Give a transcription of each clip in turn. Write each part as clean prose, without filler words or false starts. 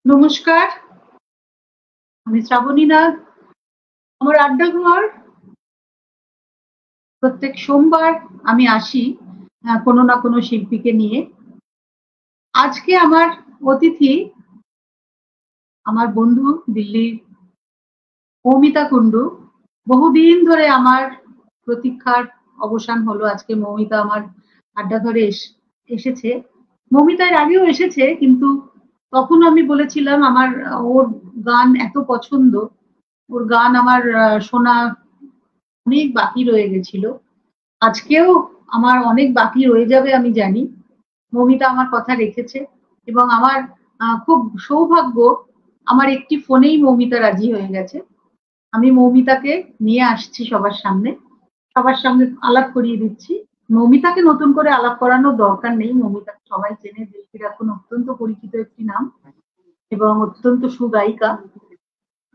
নমস্কার, আমি শ্রাবণী নাথ। আমার আড্ডাঘর প্রত্যেক সোমবার আমি আসি কোনো না কোনো শিল্পীকে নিয়ে। আজকে আমার অতিথি আমার বন্ধু দিল্লির মৌমিতা কুণ্ডু। বহুদিন ধরে আমার প্রতীক্ষার অবসান হলো। আজকে মৌমিতা আমার আড্ডাঘরে এসেছে। মৌমিতা এর আগেও এসেছে, কিন্তু তখন আমি বলেছিলাম আমার ওর গান এত পছন্দ, ওর গান আমার শোনা অনেক বাকি রয়ে গেছিল। আজকেও আমার অনেক বাকি রয়ে যাবে আমি জানি। মৌমিতা আমার কথা রেখেছে এবং আমার খুব সৌভাগ্য, আমার একটি ফোনেই মৌমিতা রাজি হয়ে গেছে। আমি মৌমিতাকে নিয়ে আসছি সবার সামনে, সবার সঙ্গে আলাপ করিয়ে দিচ্ছি। মৌমিতাকে নতুন করে আলাপ করানোর দরকার নেই, মৌমিতাকে সবাই চেনে, দিল্লির এখন অত্যন্ত পরিচিত একটি নাম এবং অত্যন্ত সুগায়িকা।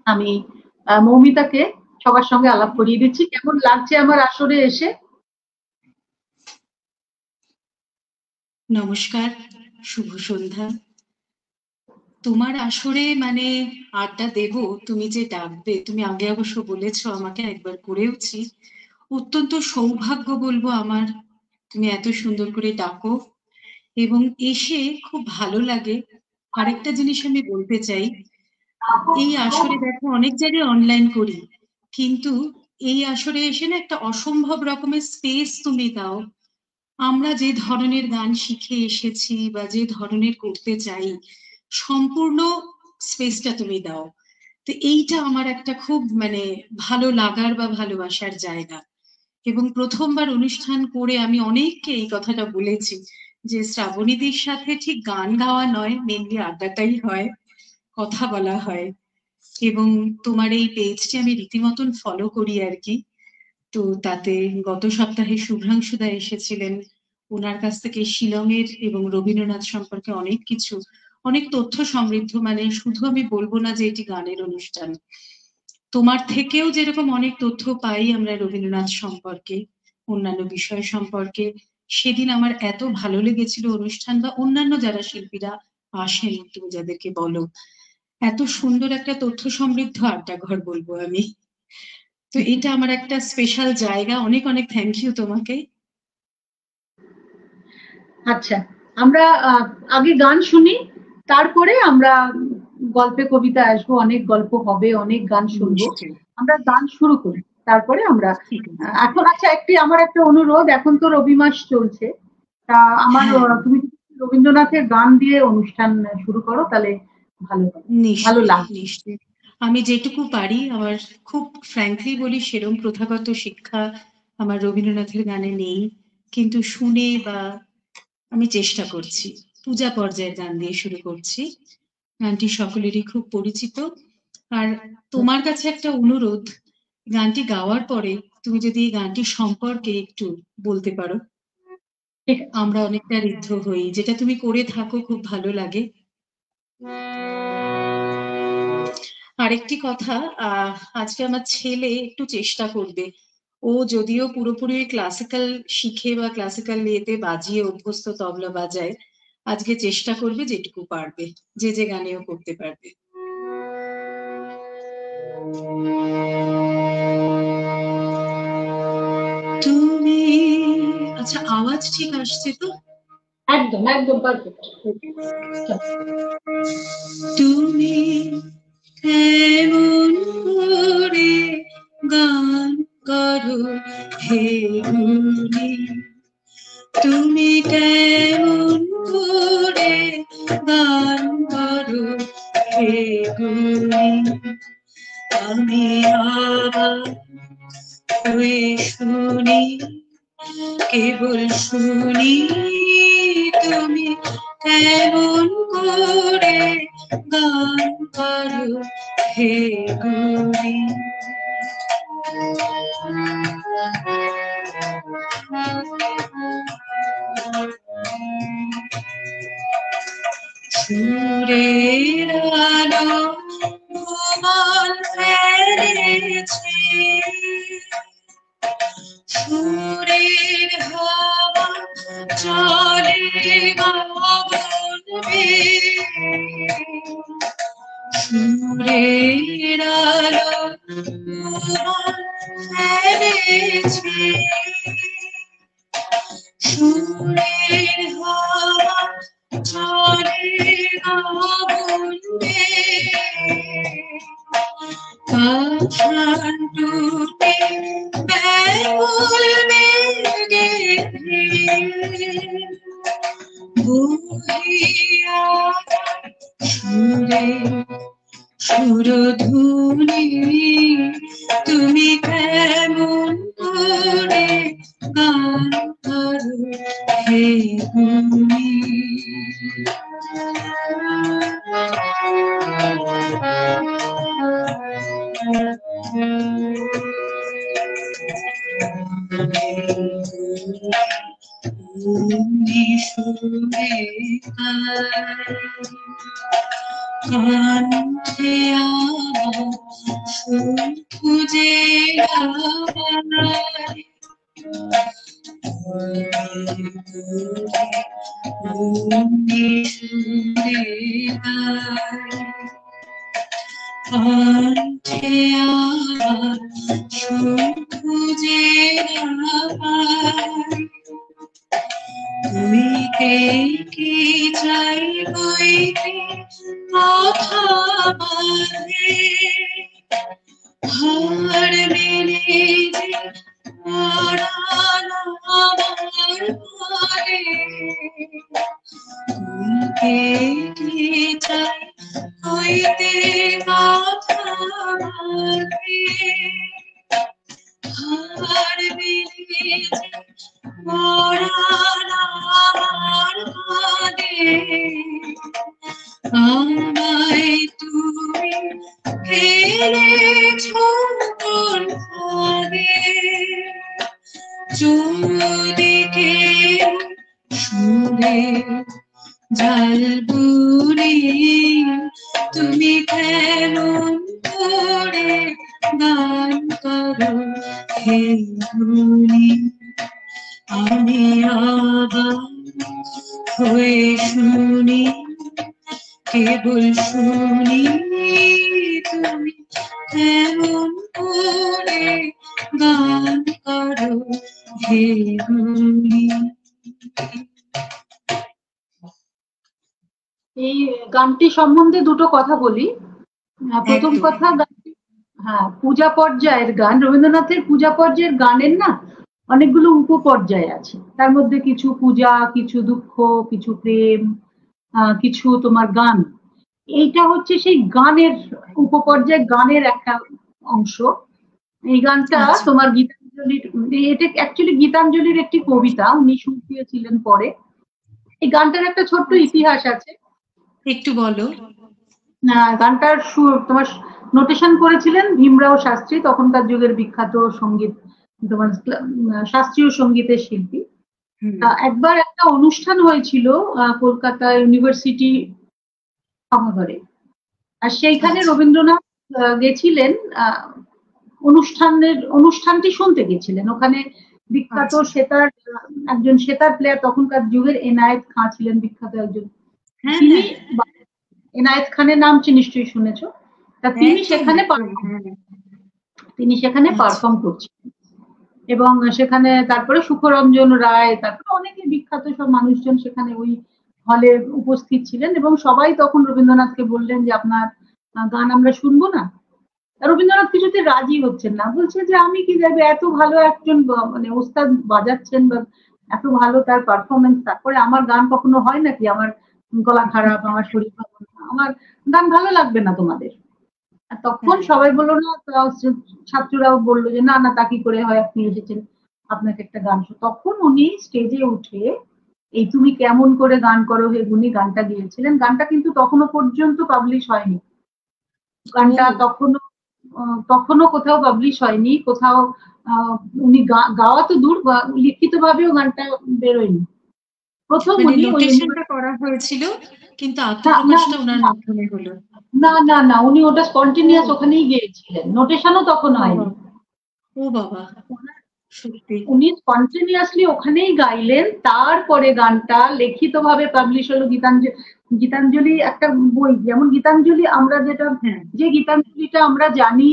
আমি মৌমিতাকে সবার সঙ্গে আলাপ করিয়ে দিচ্ছি। কেমন লাগছে আমার আসরে এসে? নমস্কার, শুভ সন্ধ্যা। তোমার আসরে মানে আড্ডা দেব, তুমি যে ডাকবে, তুমি আগে অবশ্য বলেছো আমাকে, একবার করেওছি। অত্যন্ত সৌভাগ্য বলবো আমার, তুমি এত সুন্দর করে ডাকো এবং এসে খুব ভালো লাগে। আরেকটা জিনিস আমি বলতে চাই, এই আসরে দেখো অনেক জায়গায় অনলাইন করি, কিন্তু এই আসরে এসে না একটা অসম্ভব রকমের স্পেস তুমি দাও। আমরা যে ধরনের গান শিখে এসেছি বা যে ধরনের করতে চাই, সম্পূর্ণ স্পেসটা তুমি দাও। তো এইটা আমার একটা খুব মানে ভালো লাগার বা ভালোবাসার জায়গা। এবং প্রথমবার অনুষ্ঠান করে আমি অনেককে এই কথাটা বলেছি যে শ্রাবণীদের সাথে ঠিক গান গাওয়া নয়, মেনলি আড্ডাটাই হয়, কথা বলা হয়। এবং তোমার এই পেজটি আমি রীতিমতন ফলো করি আর কি। তো তাতে গত সপ্তাহে শুভ্রাংশুদা এসেছিলেন, ওনার কাছ থেকে শিলংয়ের এবং রবীন্দ্রনাথ সম্পর্কে অনেক কিছু, অনেক তথ্য সমৃদ্ধ, মানে শুধু আমি বলবো না যে এটি গানের অনুষ্ঠান, তোমার থেকেও যেরকম অনেক তথ্য পাই আমরা রবীন্দ্রনাথ সম্পর্কে, অন্যান্য বিষয় সম্পর্কে। সেদিন আমার এত ভালো লেগেছিল অনুষ্ঠান, বা অন্যান্য যারা শিল্পীরা আসেন তুমি যাদেরকে বলো, এত সুন্দর একটা তথ্য সমৃদ্ধ আড্ডা ঘর বলবো আমি। তো এটা আমার একটা স্পেশাল জায়গা। অনেক অনেক থ্যাংক ইউ তোমাকে। আচ্ছা, আমরা আগে গান শুনি, তারপরে আমরা গল্পে কবিতা আসবো, অনেক গল্প হবে, অনেক গান শুনবো। নিশ্চয়ই, আমরা গান শুরু করি, তারপরে আমরা ঠিক আছে। এখন আচ্ছা, আমার একটা অনুরোধ, এখন তো রবি মাস চলছে, তা আমার হ্যাঁ, তুমি যদি রবীন্দ্রনাথের গান দিয়ে অনুষ্ঠান শুরু করো তাহলে ভালো হবে, ভালো নিশ্চয়ই লাগবে। নিশ্চয়ই। আমি যেটুকু পারি, আমার খুব ফ্র্যাঙ্কলি বলি, সেরম প্রথাগত শিক্ষা আমার রবীন্দ্রনাথের গানে নেই, কিন্তু শুনে বা আমি চেষ্টা করছি। পূজা পর্যায়ের গান দিয়ে শুরু করছি, গানটি সকলেরই খুব পরিচিত। আর তোমার কাছে একটা অনুরোধ, গানটি গাওয়ার পরে তুমি যদি এই গানটি সম্পর্কে একটু বলতে পারো, ঠিক আছে। আমরা অনেকটা ঋদ্ধ হই, যেটা তুমি করে থাকো, খুব ভালো লাগে। আরেকটি কথা, আজকে আমার ছেলে একটু চেষ্টা করবে, ও যদিও পুরোপুরি ক্লাসিক্যাল শিখে বা ক্লাসিক্যাল ইয়েতে বাজিয়ে অভ্যস্ত, তবলা বাজায়, আজকে চেষ্টা করবে যেটুকু পারবে, যে যে গানেও করতে পারবে। তুমি, আচ্ছা আওয়াজ ঠিক আসছে তো? একদম একদম পারফেক্ট। তুমি কেমন করে গান করো হে গুণী, তুমি কেমন করে গান করো হে গুণী, আমি আবার হয়ে শুনি, কেবল শুনি, তুমি কেমন করে গান করো হে গুণী। সুরের আলো ভুবন ফেলেছে, সুরের হাওয়া চলে গগন বেয়ে, সুরের আলো ফেলেছে, সুরের হাওয়া চলে আগুনে, কাঁঠাল টুটে ব্যাকুল মেঘে বহিয়া সুরে সুরধুনি, তুমি কেমন করে গান করো হে গুণী। সুরে কণ্ঠে আমার সুর খুঁজে কণ্ঠে আমার সুর খুঁজে তুমি কে কি চাই বইতে কথা বলে, হার মেনে যে পরানো আমার ঘরে, তুমি কে কি চাই বইতে কথা বলে, হার মেনে যে পরানো আমার ঘরে, আমায় তুমি ফেলেছো কোন ফাঁদে, যদি কেউ সুরে জাল বুড়ি, তুমি কেমন করে গান করো হে গুণী। আমি অবাক হয়ে শুনি, কেবল শুনি, তুমি কেমন করে গান করো হে গুণী। এই গানটি সম্বন্ধে দুটো কথা বলি। প্রথম একদম। কথা, হ্যাঁ, পূজা পর্যায়ের গান, রবীন্দ্রনাথের পূজা পর্যায়ের গানের না অনেকগুলো উপপর্যায় আছে। তার মধ্যে কিছু পূজা, কিছু দুঃখ, কিছু প্রেম, কিছু তোমার গান। এইটা হচ্ছে সেই গানের উপপর্যায়, গানের একটা অংশ। এই গানটা আচ্ছা। তোমার গীতাঞ্জলির, এটা অ্যাকচুয়ালি গীতাঞ্জলির একটি কবিতা, উনি সুর দিয়েছিলেন পরে। এই গানটার একটা ছোট্ট ইতিহাস আছে, একটু বলো। গানটার সুর তোমার নোটেশন করেছিলেন ভীমরাও শাস্ত্রী, তখনকার যুগের বিখ্যাত সঙ্গীত, তোমার শাস্ত্রীয় সঙ্গীতের শিল্পী। একবার একটা অনুষ্ঠান হয়েছিল কলকাতা ইউনিভার্সিটি সভাঘরে, আর সেইখানে রবীন্দ্রনাথ গেছিলেন, অনুষ্ঠানটি শুনতে গেছিলেন। ওখানে বিখ্যাত সেতার, একজন সেতার প্লেয়ার, তখনকার যুগের এনায়েত খাঁ ছিলেন বিখ্যাত একজন, তিনি এনায়েত খানের নাম নিশ্চয়ই শুনেছো। তা তিনি সেখানে পারফর্ম করছিলেন, এবং সেখানে তারপরে সুখরঞ্জন রায়, তারপরে অনেকে বিখ্যাত সব মানুষজন সেখানে ওই হলে উপস্থিত ছিলেন, এবং সবাই তখন রবীন্দ্রনাথকে বললেন যে আপনার গান আমরা শুনবো না। রবীন্দ্রনাথ কিছুতে রাজি হচ্ছেন না, বলছে যে আমি কি যাবে, এত ভালো একজন মানে ওস্তাদ বাজাচ্ছেন বা এত ভালো তার পারফরমেন্স, তারপরে আমার গান কখনো হয় নাকি, আমার গলা খারাপ, আমার শরীর ভালো না, আমার গান ভালো লাগবে না তোমাদের। আর তখন সবাই বললো না, ছাত্ররাও বললো যে না না, তা কি করে হয়, আপনি এসেছেন, আপনাকে একটা গান। তখন উনি স্টেজে উঠে এই তুমি কেমন করে গান করো হে গুণী গানটা গিয়েছিলেন। গানটা কিন্তু তখনো পর্যন্ত পাবলিশ হয়নি, গানটা তখনো কোথাও পাবলিশ হয়নি, কোথাও উনি গাওয়া তো দূর, লিখিত ভাবেও গানটা বেরোয়নি। প্রথম উনি নোটেশনটা করা হয়েছিল, কিন্তু আত্মপ্রকাশটা ওনার মাধ্যমে হলো। না না না, উনি ওটা স্পন্টেনিয়াস ওখানেই গিয়েছিলেন, নোটেশনও তখন হয়নি। ও বাবা। সত্যি উনি স্পন্টেনিয়াসলি ওখানেই গাইলেন, তারপরে গানটা লিখিতভাবে পাবলিশ হলো। গীতাঞ্জলি একটা বই, যেমন গীতাঞ্জলি আমরা যেটা, হ্যাঁ যে গীতাঞ্জলিটা আমরা জানি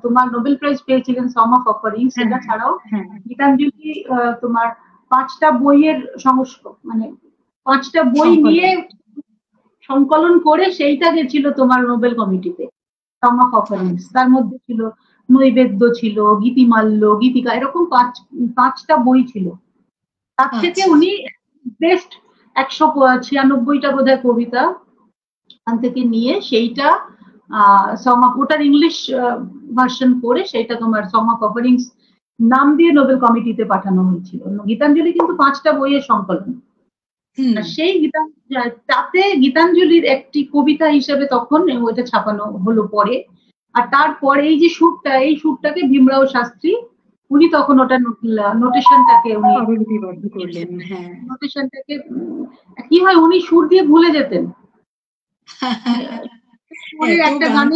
তোমার নোবেল প্রাইজ পেয়েছিলেন সং অফ অফারিং, হ্যাঁ সেটা ছাড়াও হ্যাঁ গীতাঞ্জলি তোমার 5টা বইয়ের মানে 5টা বই নিয়ে সংকলন। সংকলন করে সেইটা গেছিল তোমার নোবেল কমিটিতে, সং অফ অফারিংস। তার মধ্যে ছিল নৈবেদ্য, ছিল গীতিমাল্য, গীতিকা, এরকম 5টা বই ছিল। তার থেকে আচ্ছা উনি বেস্ট 196টা বোধহয় কবিতা ওখান থেকে নিয়ে সেইটা ওটার ইংলিশ ভার্সন করে সেইটা তোমার সং অফ অফারিংস নাম দিয়ে নোবেল কমিটিতে পাঠানো হয়েছিল। গীতাঞ্জলি কিন্তু 5টা বইয়ের সংকলন। হুম সেই তাতে গীতাঞ্জলির একটি কবিতা হিসেবে তখন ওইটা ছাপানো হলো পরে। আর তারপরে এই যে সুরটা, এই সুরটাকে ভীমরাও শাস্ত্রী উনি তখন ওটা নোটেশনটাকে উনি স্বরলিপিবদ্ধ করলেন। হ্যাঁ নোটেশনটাকে কি হয়, উনি সুর দিয়ে ভুলে যেতেন। সুরে এত গান।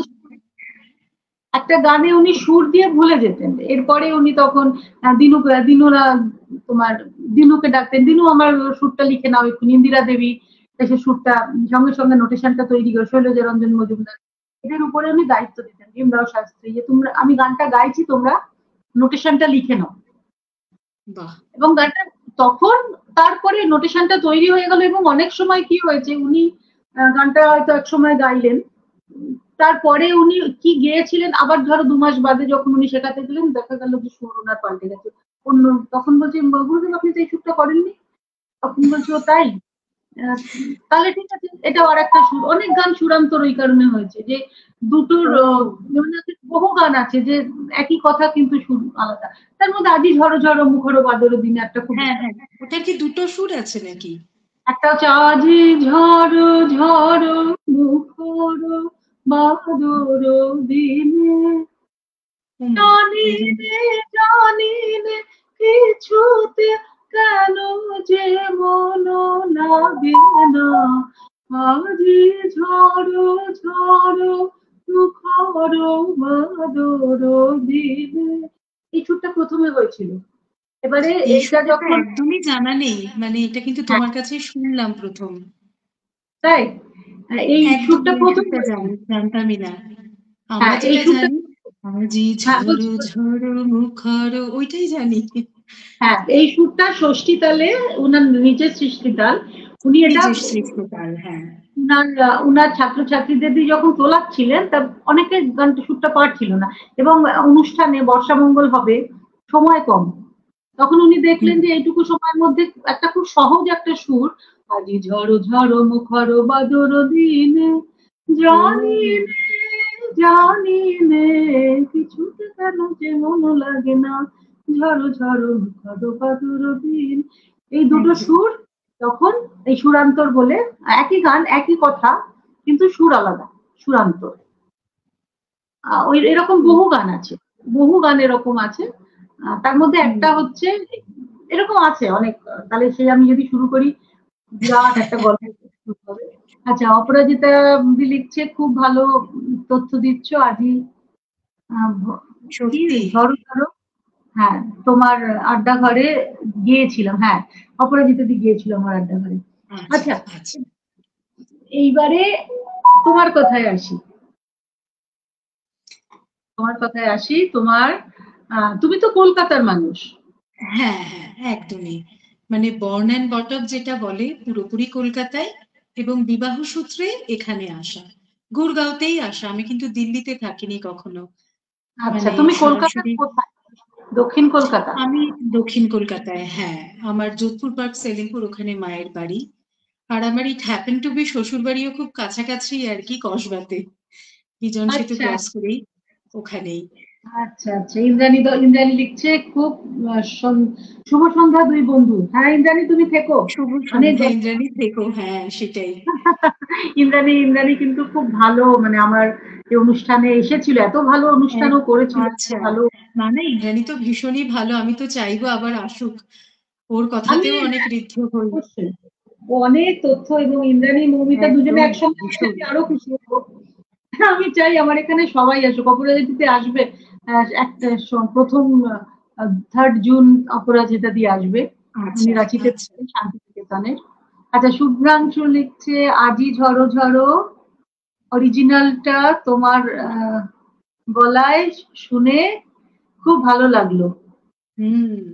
একটা গানে উনি সুর দিয়ে ভুলে যেতেন। এরপরে উনি তখন দিনুরা তোমার দিনুকে ডাকতেন, দিনু আমার সুরটা লিখে নাও একটু। ইন্দিরা দেবী এসে সুরটা সঙ্গে সঙ্গে নোটেশনটা তৈরি করে, শৈলজা রঞ্জন মজুমদার এদের উপরে উনি দায়িত্ব দিতেন, ভীমরাও শাস্ত্রী, যে তোমরা, আমি গানটা গাইছি, তোমরা নোটেশনটা লিখে নাও। বাহ এবং গানটা তখন তারপরে নোটেশনটা তৈরি হয়ে গেল। এবং অনেক সময় কি হয়েছে, উনি গানটা হয়তো এক সময় গাইলেন, তারপরে উনি কি গেয়েছিলেন, আবার ধরো 2 মাস বাদে যখন উনি শেখাতে গেলেন, দেখা গেল যে সুর ওনার পাল্টে গেছে অন্য। তখন বলছি, গুরুদেব আপনি তো এই সুরটা করেননি। তখন বলছি, ও তাই? তাহলে ঠিক আছে, এটা আর একটা সুর। অনেক গান চূড়ান্তর ওই কারণে হয়েছে যে দুটোর বহু গান আছে যে একই কথা কিন্তু সুর আলাদা। তার মধ্যে আজি ঝড়ো ঝড়ো মুখরো বাদর দিনে একটা খুব, হ্যাঁ হ্যাঁ ওটার কি দুটো সুর আছে নাকি? একটা হচ্ছে আজি ঝড়ো ঝড়ো মুখরো বাদর দিনে, জানি নে জানি নে কিছুতে কেন যে মন লাগে না, আজি ঝড়ো ঝড়ো মুখরো বাদর দিনে। এই সুরটা প্রথমে হয়েছিল। এবারে এই এইটা সুরটা যখন, একদমই জানা নেই, মানে এটা কিন্তু হ্যাঁ তোমার কাছেই শুনলাম প্রথম। তাই, এই একদম সুরটা এই প্রথম সুরটা হয়েছিল। জানতামই না। আমরা হ্যাঁ এই যেটা সুরটা, জানি আজি হ্যাঁ ঝড়ো বলছি, ঝড়ো মুখরো, ওইটাই জানি। হ্যাঁ এই সুরটা ষষ্ঠী তালে, উনার নিজের সৃষ্টি তাল। উনি এটা নিজের সৃষ্ট তাল। হ্যাঁ উনার ছাত্রছাত্রীদের দিয়ে যখন তোলাচ্ছিলেন, তা অনেকে গানটা সুরটা পারছিল না। এবং অনুষ্ঠানে বর্ষামঙ্গল হবে, সময় কম, তখন উনি দেখলেন হুম যে এইটুকু সময়ের মধ্যে একটা খুব সহজ একটা সুর, আজি ঝড়ো ঝড়ো মুখর বাদর দিনে, ও জানি নে জানি নে কিছুতে কেন যে মন লাগে না, ঝড়ো ঝড়ো মুখর বাদর দিন। এই দুটো একদম সুর তখন, এই সুরান্তর বলে, একই গান একই কথা কিন্তু সুর আলাদা, সুরান্তর। ওই এরকম বহু গান আছে, বহু গান এরকম আছে। তার মধ্যে একটা হুম হচ্ছে, এরকম আছে অনেক। তাহলে সেই আমি যদি শুরু করি, বিরাট একটা গল্প শুরু হবে। আচ্ছা, অপরাজিতা দি লিখছে, খুব ভালো তথ্য দিচ্ছ আজই। কি সত্যি। ঝড়ো ঝড়ো, হ্যাঁ তোমার আড্ডা ঘরে গিয়েছিলাম, হ্যাঁ অপরাজিতা দি গিয়েছিল আমার আড্ডা ঘরে। আচ্ছা আচ্ছা, আচ্ছা এইবারে তোমার কথায় আসি, তোমার কথায় আসি। তোমার তুমি তো কলকাতার মানুষ। হ্যাঁ হ্যাঁ একদমই, মানে বর্ন অ্যান্ড বটম যেটা বলে পুরোপুরি কলকাতায়, এবং বিবাহ সূত্রে এখানে আসা, গুড়গাঁওতেই আসা। আমি কিন্তু দিল্লিতে থাকিনি কখনো, আচ্ছা, মানে তুমি কলকাতার সরাসরি। কোথায়? দক্ষিণ কলকাতা? আমি দক্ষিণ কলকাতায়, হ্যাঁ। আমার যোধপুর পার্ক সেলিমপুর, ওখানে মায়ের বাড়ি। আর আমার ইট হ্যাপেন টু বি শ্বশুর বাড়িও খুব কাছাকাছি আর কি, কসবাতে, বিজন সেতু আচ্ছা ক্রস করেই ওখানেই। আচ্ছা আচ্ছা, ইন্দ্রাণী লিখছে, খুব শুভ সন্ধ্যা দুই বন্ধু। হ্যাঁ ইন্দ্রাণী, তুমি থেকো, শুভ অনেক সন্ধ্যা গল্প। ইন্দ্রাণী, থেকো। হ্যাঁ সেটাই। ইন্দ্রাণী কিন্তু খুব ভালো, মানে আমার এই অনুষ্ঠানে এসেছিল, এত ভালো অনুষ্ঠানও করেছিল, এত আচ্ছা, ভালো। না না ইন্দ্রাণী তো ভীষণই ভালো, আমি তো চাইবো আবার আসুক, ওর আমি কথাতেও অনেক ঋদ্ধ হই। অবশ্যই, ও অনেক তথ্য, এবং ইন্দ্রাণী মৌমিতা দুজনে একদম একসঙ্গে আসলে ভীষণ। আমি আরো খুশি হবো। আমি চাই আমার এখানে সবাই আসুক, অপরাজিতিতে আসবে। একটা প্রথম 3rd জুন অপরাজিতা দিয়ে আসবে, উনি আচ্ছা রাঁচিতে আচ্ছা শান্তিনিকেতনের। আচ্ছা, শুভ্রাংশু লিখছে আজি ঝড়ো ঝড়ো, অরিজিনালটা তোমার গলায় শুনে খুব ভালো লাগলো।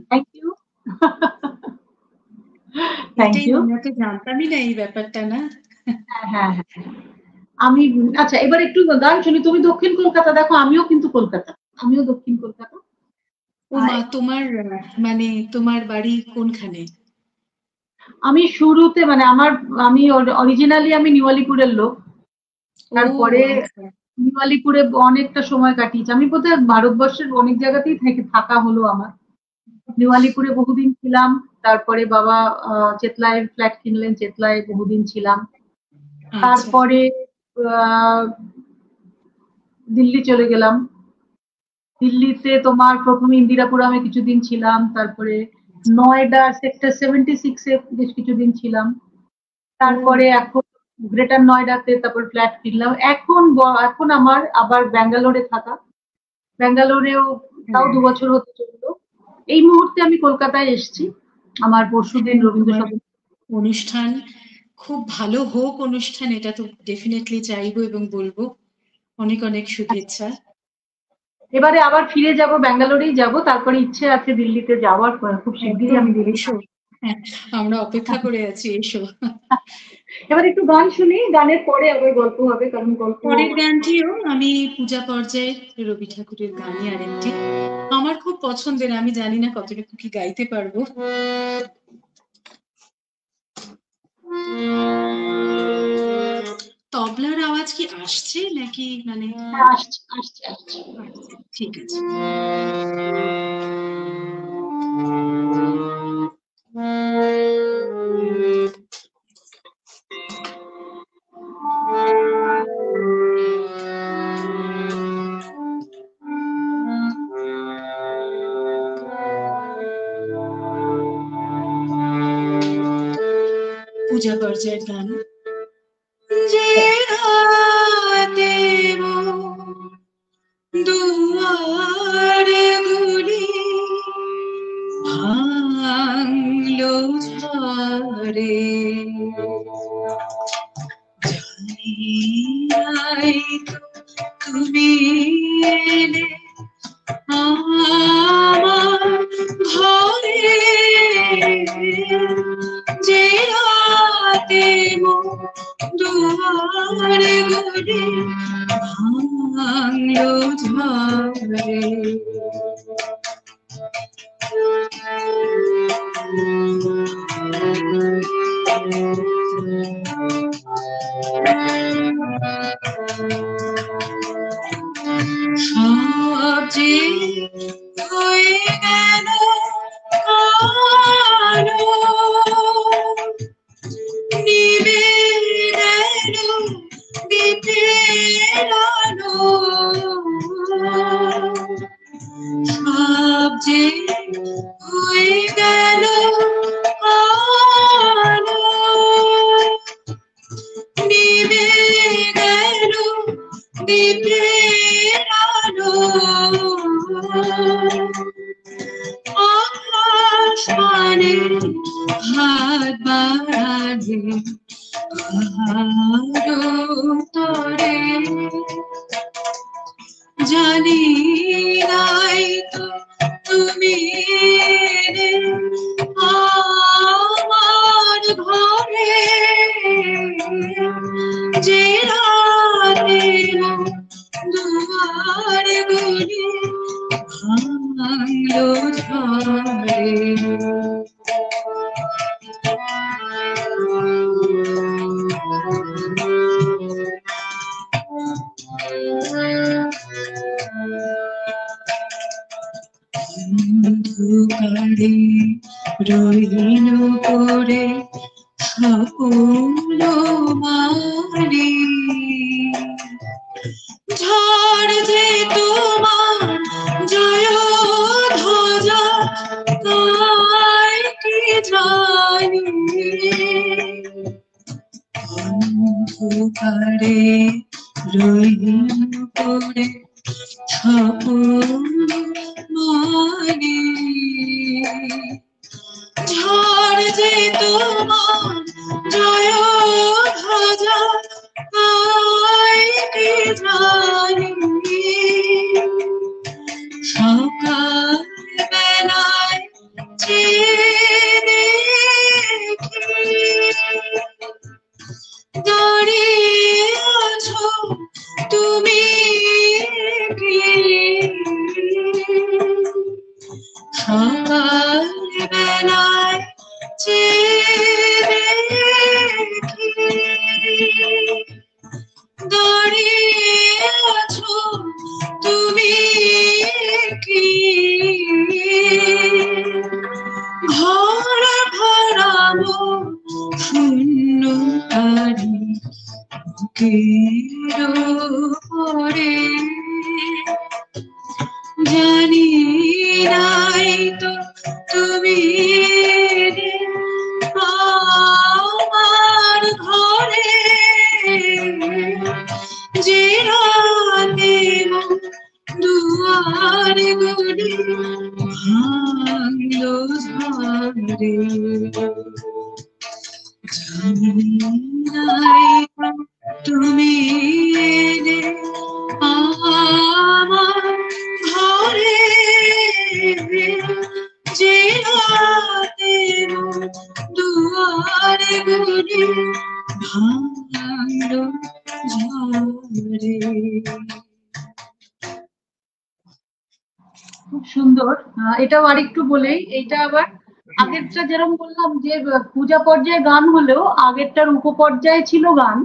Thank you. থ্যাংক এটাই ইউ। আমরা তো জানতামই না এই ব্যাপারটা, না? হ্যাঁ হ্যাঁ হ্যাঁ। আমি আচ্ছা এবার একটু গান শুনি। তুমি দক্ষিণ কলকাতা, দেখো আমিও কিন্তু কলকাতা, আমিও দক্ষিণ কলকাতা। ও মা, তোমার মানে তোমার বাড়ি কোনখানে? আমি শুরুতে মানে আমি অরিজিনালি আমি নিউ আলিপুরের লোক। ও তারপরে আচ্ছা। নিউ আলিপুরে অনেকটা সময় কাটিয়েছি। আমি বোধহয় ভারতবর্ষের অনেক জায়গাতেই থাকা হলো আমার। নিউ আলিপুরে বহুদিন ছিলাম, তারপরে বাবা চেতলায় ফ্ল্যাট কিনলেন, চেতলায় বহুদিন ছিলাম। আচ্ছা তারপরে দিল্লি চলে গেলাম। দিল্লিতে তোমার প্রথমে ইন্দিরাপুরমে কিছুদিন ছিলাম, তারপরে নয়ডা সেক্টর 76-এ বেশ কিছুদিন ছিলাম। তারপরে এখন গ্রেটার নয়ডাতে তারপর ফ্ল্যাট কিনলাম। এখন আমার আবার ব্যাঙ্গালোরে থাকা। ব্যাঙ্গালোরেও তাও 2 বছর হতে চললো। এই মুহূর্তে আমি কলকাতায় এসেছি। আমার পরশুদিন রবীন্দ্র তোমার সদন। অনুষ্ঠান খুব ভালো হোক, অনুষ্ঠান এটা তো ডেফিনেটলি চাইবো এবং বলবো। অনেক অনেক শুভেচ্ছা। এবারে আবার ফিরে যাব, ব্যাঙ্গালোরেই যাব, তারপরে ইচ্ছে আছে দিল্লিতে যাওয়ার। খুব শিগগিরই একদম আমি দিল্লি। এসো, হ্যাঁ, আমরা অপেক্ষা করে আছি, এসো। এবার একটু গান শুনি, গানের পরে আবার গল্প হবে, কারণ গল্প পরের গানটিও আমি পূজা পর্যায়ে রবি ঠাকুরের গানই আরেকটি আমার খুব পছন্দের। আমি জানি না কতটুকু কি গাইতে পারবো। তবলার আওয়াজ কি আসছে নাকি? মানে আসছে আসছে আসছে। ঠিক আছে। পূজা পর্যায়ের গান। যে রাতে দুয়ারে গুলি ভাঙলো ঝড়ে, জানি নাই তুমি এলে আমার ঘরে, যে রাতে দুয়ারে গুলি ভাঙলো ঝড়ে। সব যে হয়ে গেল আলো, নিভে গেল দ্বীপের আলো, সব যে হয়ে গেল আলো, নিভে গেল দ্বীপের আলো, আকাশ পানে হাত বাড়ালে আরো তরে, জানি নাই তো তুমি এলে আমার ঘরে, যে রাতে দুয়ারে গুলি ভাঙলো ঝড়ে। অন্ধকারে রইল পড়ে সকল মারি, ঝড় যে তোমার জয় ধ্বজা তাই কি জানি, অন্ধকারে রইল পড়ে সকল মানে ঝড় যে তোমার জয় ধ্বজা গাইতে জানি সকাল বেলায় চেয়ে দেখি দাঁড়িয়ে আছো তুমি কি সকাল বেলায় চেয়ে দেখি দাঁড়িয়ে আছো তুমি কি ঘর ভরাবো শূন্য তারি বুকের উপরে জানি নাই তো তুমি আমার ঘরে যে রাতে দুয়ার গুলি ভাঙলো ঝড়ে জানি নাই তুমি এলে আমার ঘরে যে রাতে দুয়ারে গুলি ভাঙলো ঝড়ে। খুব সুন্দর। এটাও আরেকটু বলেই, এইটা আবার আগেরটা যেরকম বললাম যে পূজা পর্যায়ে গান হলেও আগেরটার উপপর্যায়ে ছিল গান,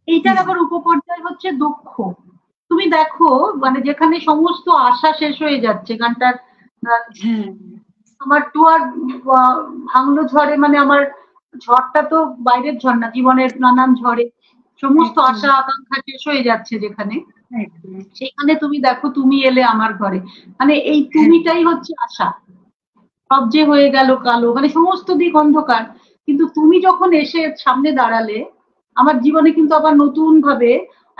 এইটার আবার উপপর্যায় হচ্ছে দুঃখ। তুমি দেখো মানে যেখানে সমস্ত আশা শেষ হয়ে যাচ্ছে গানটার আমার দুয়ার ভাঙলো ঝড়ে, মানে আমার ঝড়টা তো বাইরের ঝড় না, জীবনের নানান ঝড়ে সমস্ত আশা আকাঙ্ক্ষা শেষ হয়ে যাচ্ছে যেখানে, সেখানে তুমি দেখো তুমি এলে আমার ঘরে, মানে এই তুমিটাই হচ্ছে আশা। সব যে হয়ে গেল কালো, মানে সমস্ত দিক অন্ধকার, কিন্তু তুমি যখন এসে সামনে দাঁড়ালে আমার জীবনে কিন্তু আবার নতুন ভাবে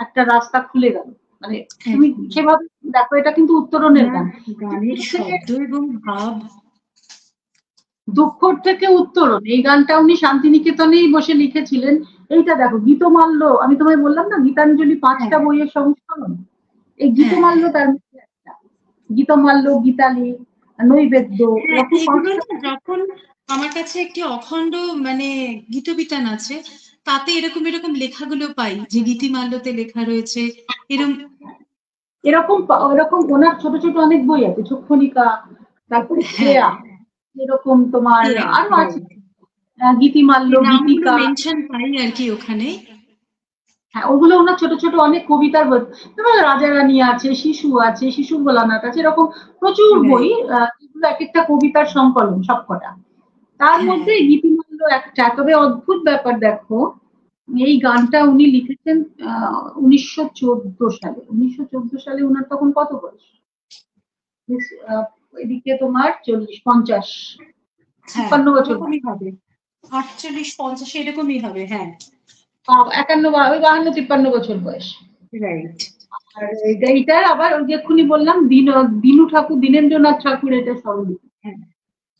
একটা রাস্তা খুলে গেল। মানে তুমি সেভাবে দেখো, এটা কিন্তু উত্তরণের গান, গানের শব্দ এবং ভাব। দুঃখ থেকে উত্তরণ, এই গানটা উনি শান্তিনিকেতনেই বসে লিখেছিলেন। এইটা দেখো গীতমাল্য, আমি তোমায় বললাম না গীতাঞ্জলি 5টা বইয়ের সংস্করণ, এই গীতমাল্য তার মধ্যে একটা। গীতমাল্য, গীতালি, নৈবেদ্য, যখন আমার কাছে একটি অখণ্ড মানে গীতবিতান আছে, তাতে এরকম এরকম লেখাগুলো পাই যে গীতিমাল্যতে লেখা রয়েছে এরকম এরকম ওনার ছোট ছোট অনেক বই আছে, চক্ষণিকা, তারপরে শ্রেয়া, এরকম তোমার আরো আছে গীতিমাল্য, গীতিকা মেনশন পাই আর কি ওখানে। হ্যাঁ, ওগুলো ওনার ছোট ছোট অনেক কবিতার বই, যেমন রাজা রানী আছে, শিশু আছে, শিশু ভোলানাথ আছে, এরকম প্রচুর বই, যেগুলো এক একটা কবিতার সংকলন সবকটা। তার মধ্যে গীতিমাল্য একটা। তবে অদ্ভুত ব্যাপার দেখো, এই গানটা উনি লিখেছেন 1914 সালে। 1914 সালে উনার তখন কত বয়স? এদিকে তোমার 40-50, 56 বছর হবে, 48-50 এরকমই হবে। হ্যাঁ, 52-53 বছর বয়স। রাইট। আর এইটার আবার ওই যে এক্ষুনি বললাম দীনু ঠাকুর, দীনেন্দ্রনাথ ঠাকুর এটা স্বরলিপি।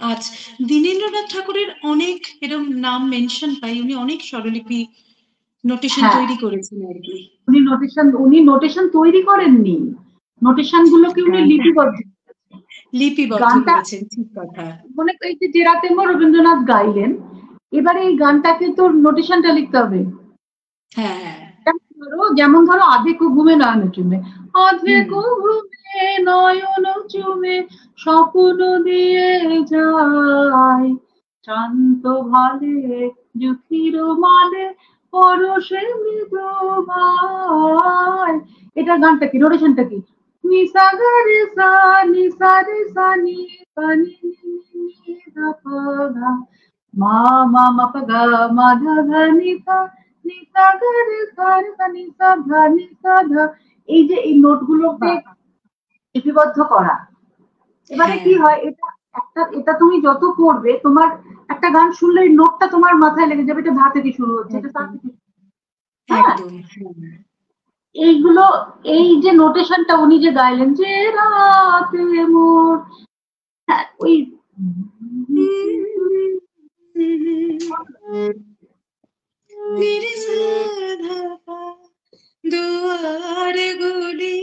আচ্ছা, দীনেন্দ্রনাথ ঠাকুরের অনেক এরকম নাম মেনশন পাই, উনি অনেক স্বরলিপি নোটেশন তৈরি করেছেন আর কি। উনি নোটেশন তৈরি করেননি, নোটেশন গুলোকে উনি লিপিবদ্ধ করেছেন। ঠিক কথা। মনে করি যে রাতে রবীন্দ্রনাথ গাইলেন, এবারে এই গানটাকে তো নোটেশনটা লিখতে হবে। যেমন ধরো আধে কো ঘুমে নয়ন চুমে, আধে কো ঘুমে নয়ন চুমে স্বপ্ন দিয়ে যায়, শান্ত ভালে জুথির মালে পরশে মৃদু ভাই। এটা গানটা কি, নোটেশনটা কি? নিসা গা রে সা, নিসা রে সা নি পা নি নি ধা পা ধা, মা মা মা পা গা মা ধা ধা নি পা, নিসা গা রে সা রে সা নিসা ধা নিসা ধা। এই যে এই নোটগুলোকে লিপিবদ্ধ করা, এবারে কি হয়, এটা তুমি যত করবে, তোমার একটা গান শুনলে এই নোটটা তোমার মাথায় লেগে যাবে, এটা ধা থেকে শুরু হচ্ছে, এটা তা থেকে। এইগুলো, এই যে নোটেশনটা উনি যে গাইলেন যে রাতে মোর, হ্যাঁ ওই দুয়ার গুলি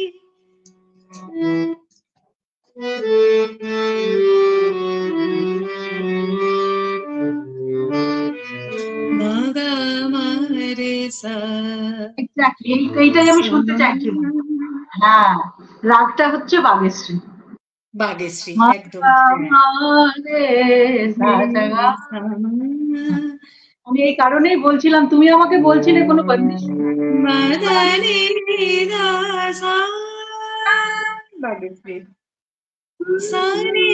মাগা মারে সা, এক্স্যাক্টলি এইটাই আমি শুনতে চাইছিলাম। হ্যাঁ, রাগটা হচ্ছে বাগেশ্রী। বাগেশ্রী, একদম। আমি এই কারণেই বলছিলাম, তুমি আমাকে বলছিলে কোনো বন্দিশ বাগেশ্রী সারি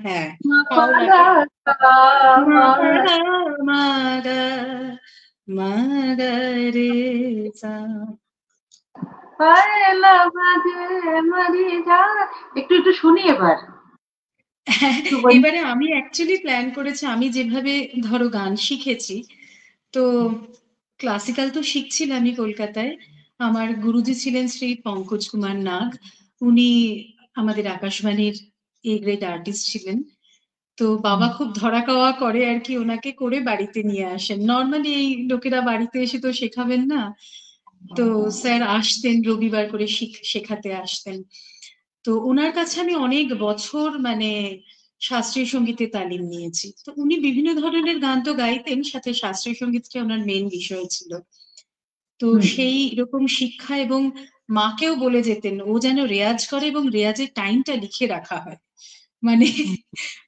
হ্যাঁ, একটু একটু শুনি এবার। এবারে আমি অ্যাকচুয়ালি প্ল্যান করেছি, আমি যেভাবে ধরো গান শিখেছি, তো ক্লাসিক্যাল তো শিখছিলামই কলকাতায়। আমার গুরুজি ছিলেন শ্রী পঙ্কজ কুমার নাগ, উনি আমাদের আকাশবাণীর এ গ্রেড আর্টিস্ট ছিলেন। তো বাবা খুব ধরা খাওয়া করে আর কি, ওনাকে করে বাড়িতে নিয়ে আসেন। নর্মালি এই লোকেরা বাড়িতে এসে তো শেখাবেন না, তো স্যার আসতেন রবিবার করে শেখাতে আসতেন। তো ওনার কাছে আমি অনেক বছর মানে শাস্ত্রীয় সঙ্গীতে তালিম নিয়েছি। তো উনি বিভিন্ন ধরনের গান তো গাইতেন, সাথে শাস্ত্রীয় সঙ্গীতটা ওনার মেন বিষয় ছিল। তো সেই রকম শিক্ষা, এবং মাকেও বলে যেতেন ও যেন রেয়াজ করে এবং রেয়াজের টাইমটা লিখে রাখা হয়। মানে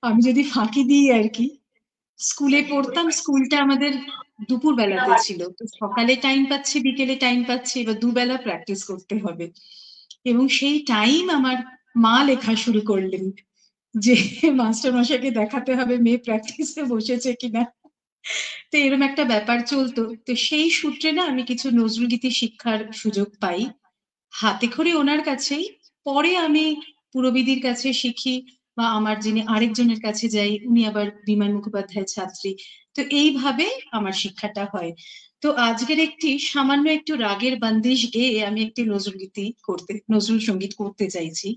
আমি যদি ফাঁকি দিই আর কি, স্কুলে পড়তাম, স্কুলটা আমাদের দুপুর বেলাতে ছিল, তো সকালে টাইম পাচ্ছি, বিকেলে টাইম পাচ্ছি, এবার দুবেলা প্র্যাকটিস করতে হবে। এবং সেই টাইম আমার মা লেখা শুরু করলেন যে মাস্টার মশাইকে দেখাতে হবে মেয়ে প্র্যাকটিসে বসেছে কিনা। তো এরকম একটা ব্যাপার চলতো। তো সেই সূত্রে না আমি কিছু নজরুল গীতি শিক্ষার সুযোগ পাই হাতে খড়ি ওনার কাছেই। পরে আমি পুরবিদির কাছে শিখি, বা আমার যিনি আরেকজনের কাছে যাই, উনি আবার বিমান মুখোপাধ্যায়ের ছাত্রী। তো এইভাবে আমার শিক্ষাটা হয়। তো আজকের একটি সামান্য একটু রাগের বান্দিশ গেয়ে আমি একটি নজরুল সঙ্গীত করতে চাইছি।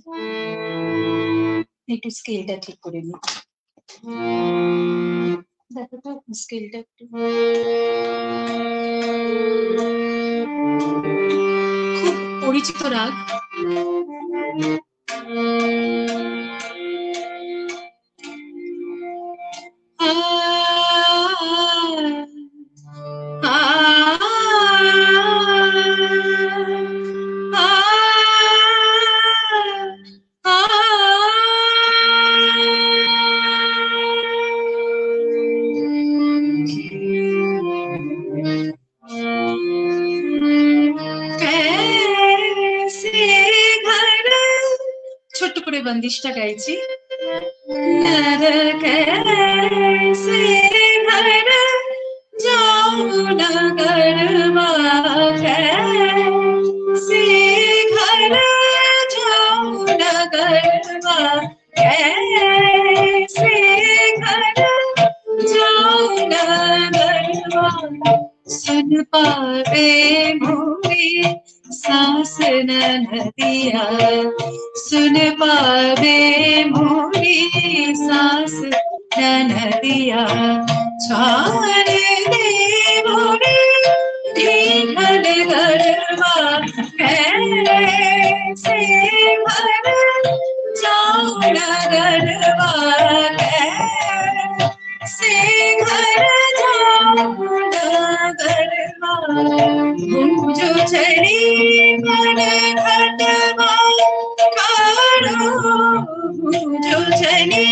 একটু স্কেলটা ঠিক করে নিই, দেখো তো স্কেলটা একটু। খুব পরিচিত রাগ, ছোট্ট করে বন্দিশটা গাইছি। सुन पावे मोरी सास नदिया, सुन पावे मोरी सास नदिया, छान दे मोरी ढीठल गरबा, कैसे भर जाऊं गरबा, कैसे घर जाऊं गरबा, मुझो चली मन घटवा काढ़ो, मुझो चली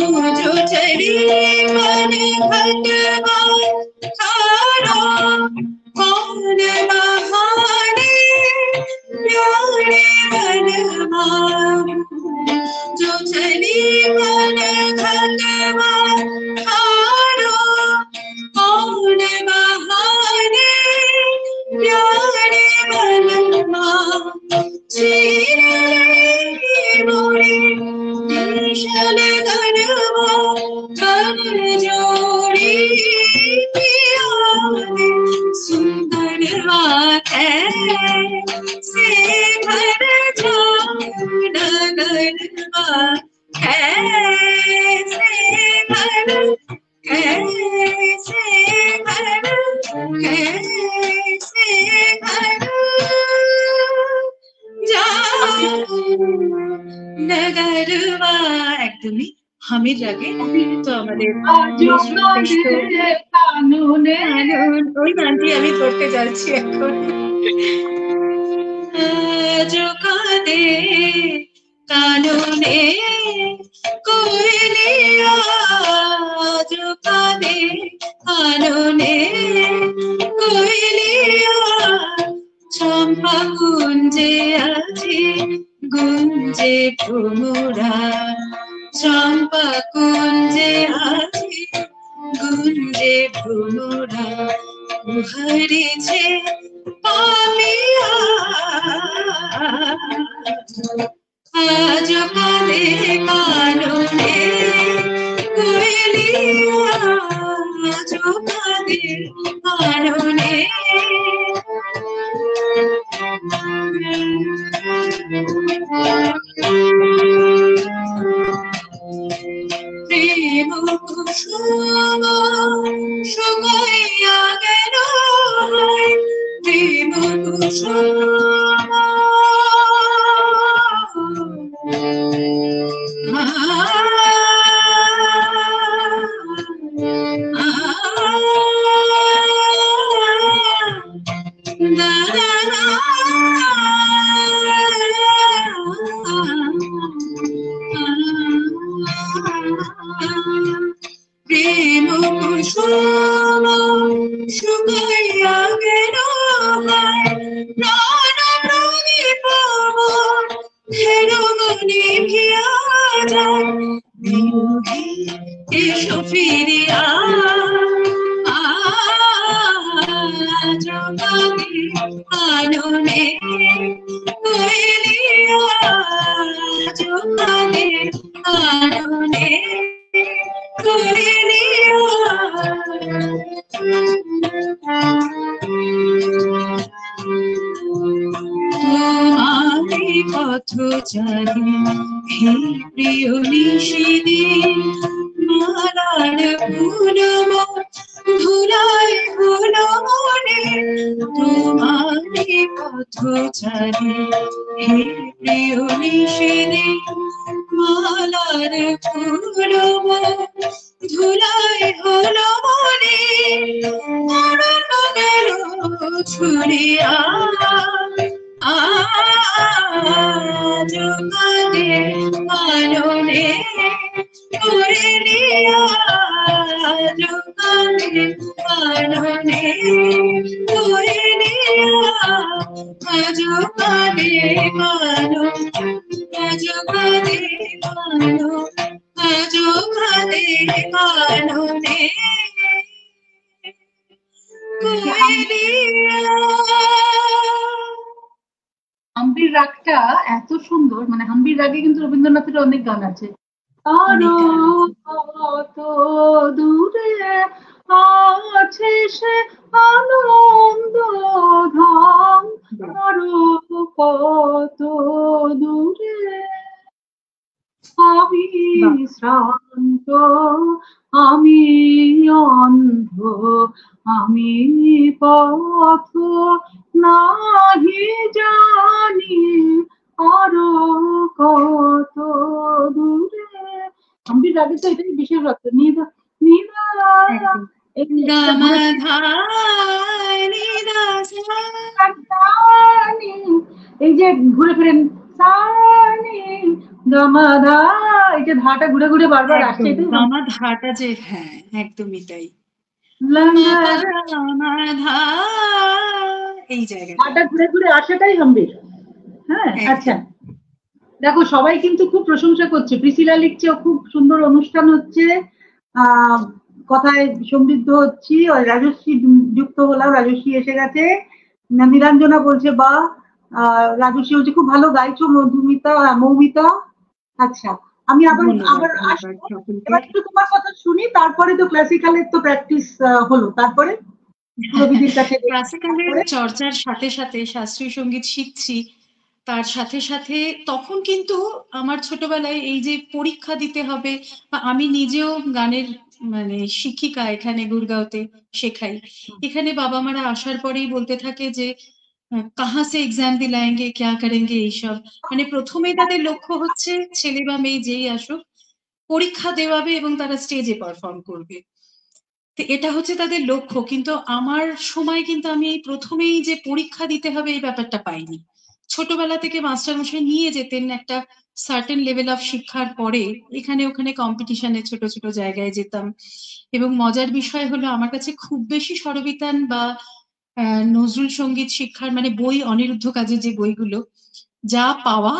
मुझो चली मन घटवा काढ़ो, कौन बहाने प्यारे बनवा, जो चली मन खतवा हारो कौन बहाने प्यारे बलमा चीरे मोरे निशल गनवा कर जोड़ी पियाने सुंदर हाथ से भर नगरवा कैसे भर कैसे भर कैसे भर नगरवा একদমই হামির রাগে তো আমাদের ওই গানটি আমি করতে যাচ্ছি এখন जो कादे कानूने कोयलिया जो कादे कानूने कोयलिया चंपा कुंजे आजी गुंजे भ्रमरा चंपा कुंजे आजी गुंजे भ्रमरा हरे छे पामिया आज काले कानूने कोयलिया आज काले कानूने प्रेम कुसुम शुगाया गेल प्रेम कुसुम प्रेम कुसुम शुगाया गेल प्राण प्राणी पवन हेरो गने भिया যায় বিরোহী এসো ফিরিয়া আজ কাঁদে কাননে কোয়লিয়া আজ কাঁদে কাননে কোয়লিয়া তোমারে পথ চারি হে প্রিয় নিশিদি মালার পুনম ভুলাই ভুল মনে তোমারে পথ চারি হে প্রিয় নিশিদি মালার পুনম ধুলাই হল মনে মরণ গেল ছুড়িয়া আজ কাঁদে কাননে কোয়লিয়া আজ কাঁদে কাননে কোয়লিয়া আজ কাঁদে কানো আজ কাঁদে কানো আজ কাঁদে কাননে কোয়লিয়া। হাম্বির রাগটা এত সুন্দর, মানে হাম্বির রাগে কিন্তু রবীন্দ্রনাথের অনেক গান আছে। আরো কত দূরে আছে সে আনন্দ ধাম, আরো কত দূরে আমি শ্রান্ত আমি অন্ধ আমি পথ নাহি জানি আরো কত দূরে। হাম্বির রাগে তো এটাই বিশেষ অর্থ। নিদা নিদা এই যে ঘুরে ফিরে গামাধা, এই যে ধাটা ঘুরে ঘুরে বারবার আসছে, ধাটা যে, হ্যাঁ একদমই তাই। এই জায়গাটা ঘুরে ঘুরে আসাটাই হাম্বির। হ্যাঁ আচ্ছা, দেখো সবাই কিন্তু খুব প্রশংসা করছে, প্রিসিলা লিখছে খুব সুন্দর অনুষ্ঠান হচ্ছে, কথায় সমৃদ্ধ হচ্ছি, রাজস্বী যুক্ত হলাম, রাজস্বী এসে গেছে, নীলাঞ্জনা বলছে বা, রাজস্বী বলছে খুব ভালো গাইছো মধুমিতা, মৌমিতা। আচ্ছা, আমি আবার ধন্যবাদ আবার ধন্যবাদ আসবো, সকলকে। এবার একটু তোমার কথা শুনি, তারপরে তো ক্লাসিক্যালের তো প্র্যাকটিস হলো, তারপরে সুরভিদির কাছে ক্লাসিক্যালের তারপরে চর্চার সাথে সাথে শাস্ত্রীয় সঙ্গীত শিখছি, তার সাথে সাথে তখন কিন্তু আমার ছোটবেলায় এই যে পরীক্ষা দিতে হবে, বা আমি নিজেও গানের মানে শিক্ষিকা এখানে গুরগাঁওতে শেখাই, এখানে বাবা মারা আসার পরেই বলতে থাকে যে কাহা সে এক্সাম দিলায়েঙ্গে ক্যা করেঙ্গে এইসব, মানে প্রথমেই তাদের লক্ষ্য হচ্ছে ছেলে বা মেয়ে যেই আসুক পরীক্ষা দেওয়াবে এবং তারা স্টেজে পারফর্ম করবে। তো এটা হচ্ছে তাদের লক্ষ্য, কিন্তু আমার সময় কিন্তু আমি এই প্রথমেই যে পরীক্ষা দিতে হবে এই ব্যাপারটা পাইনি। ছোটবেলা থেকে মাস্টারমশাই নিয়ে যেতেন একটা সার্টেন লেভেল অফ শিক্ষার পরে এখানে ওখানে কম্পিটিশনে ছোট ছোট জায়গায় যেতাম। এবং মজার বিষয় হলো আমার কাছে খুব বেশি স্বরবিতান বা নজরুল সঙ্গীত শিক্ষার মানে বই, অনিরুদ্ধ কাজের যে বইগুলো যা পাওয়া,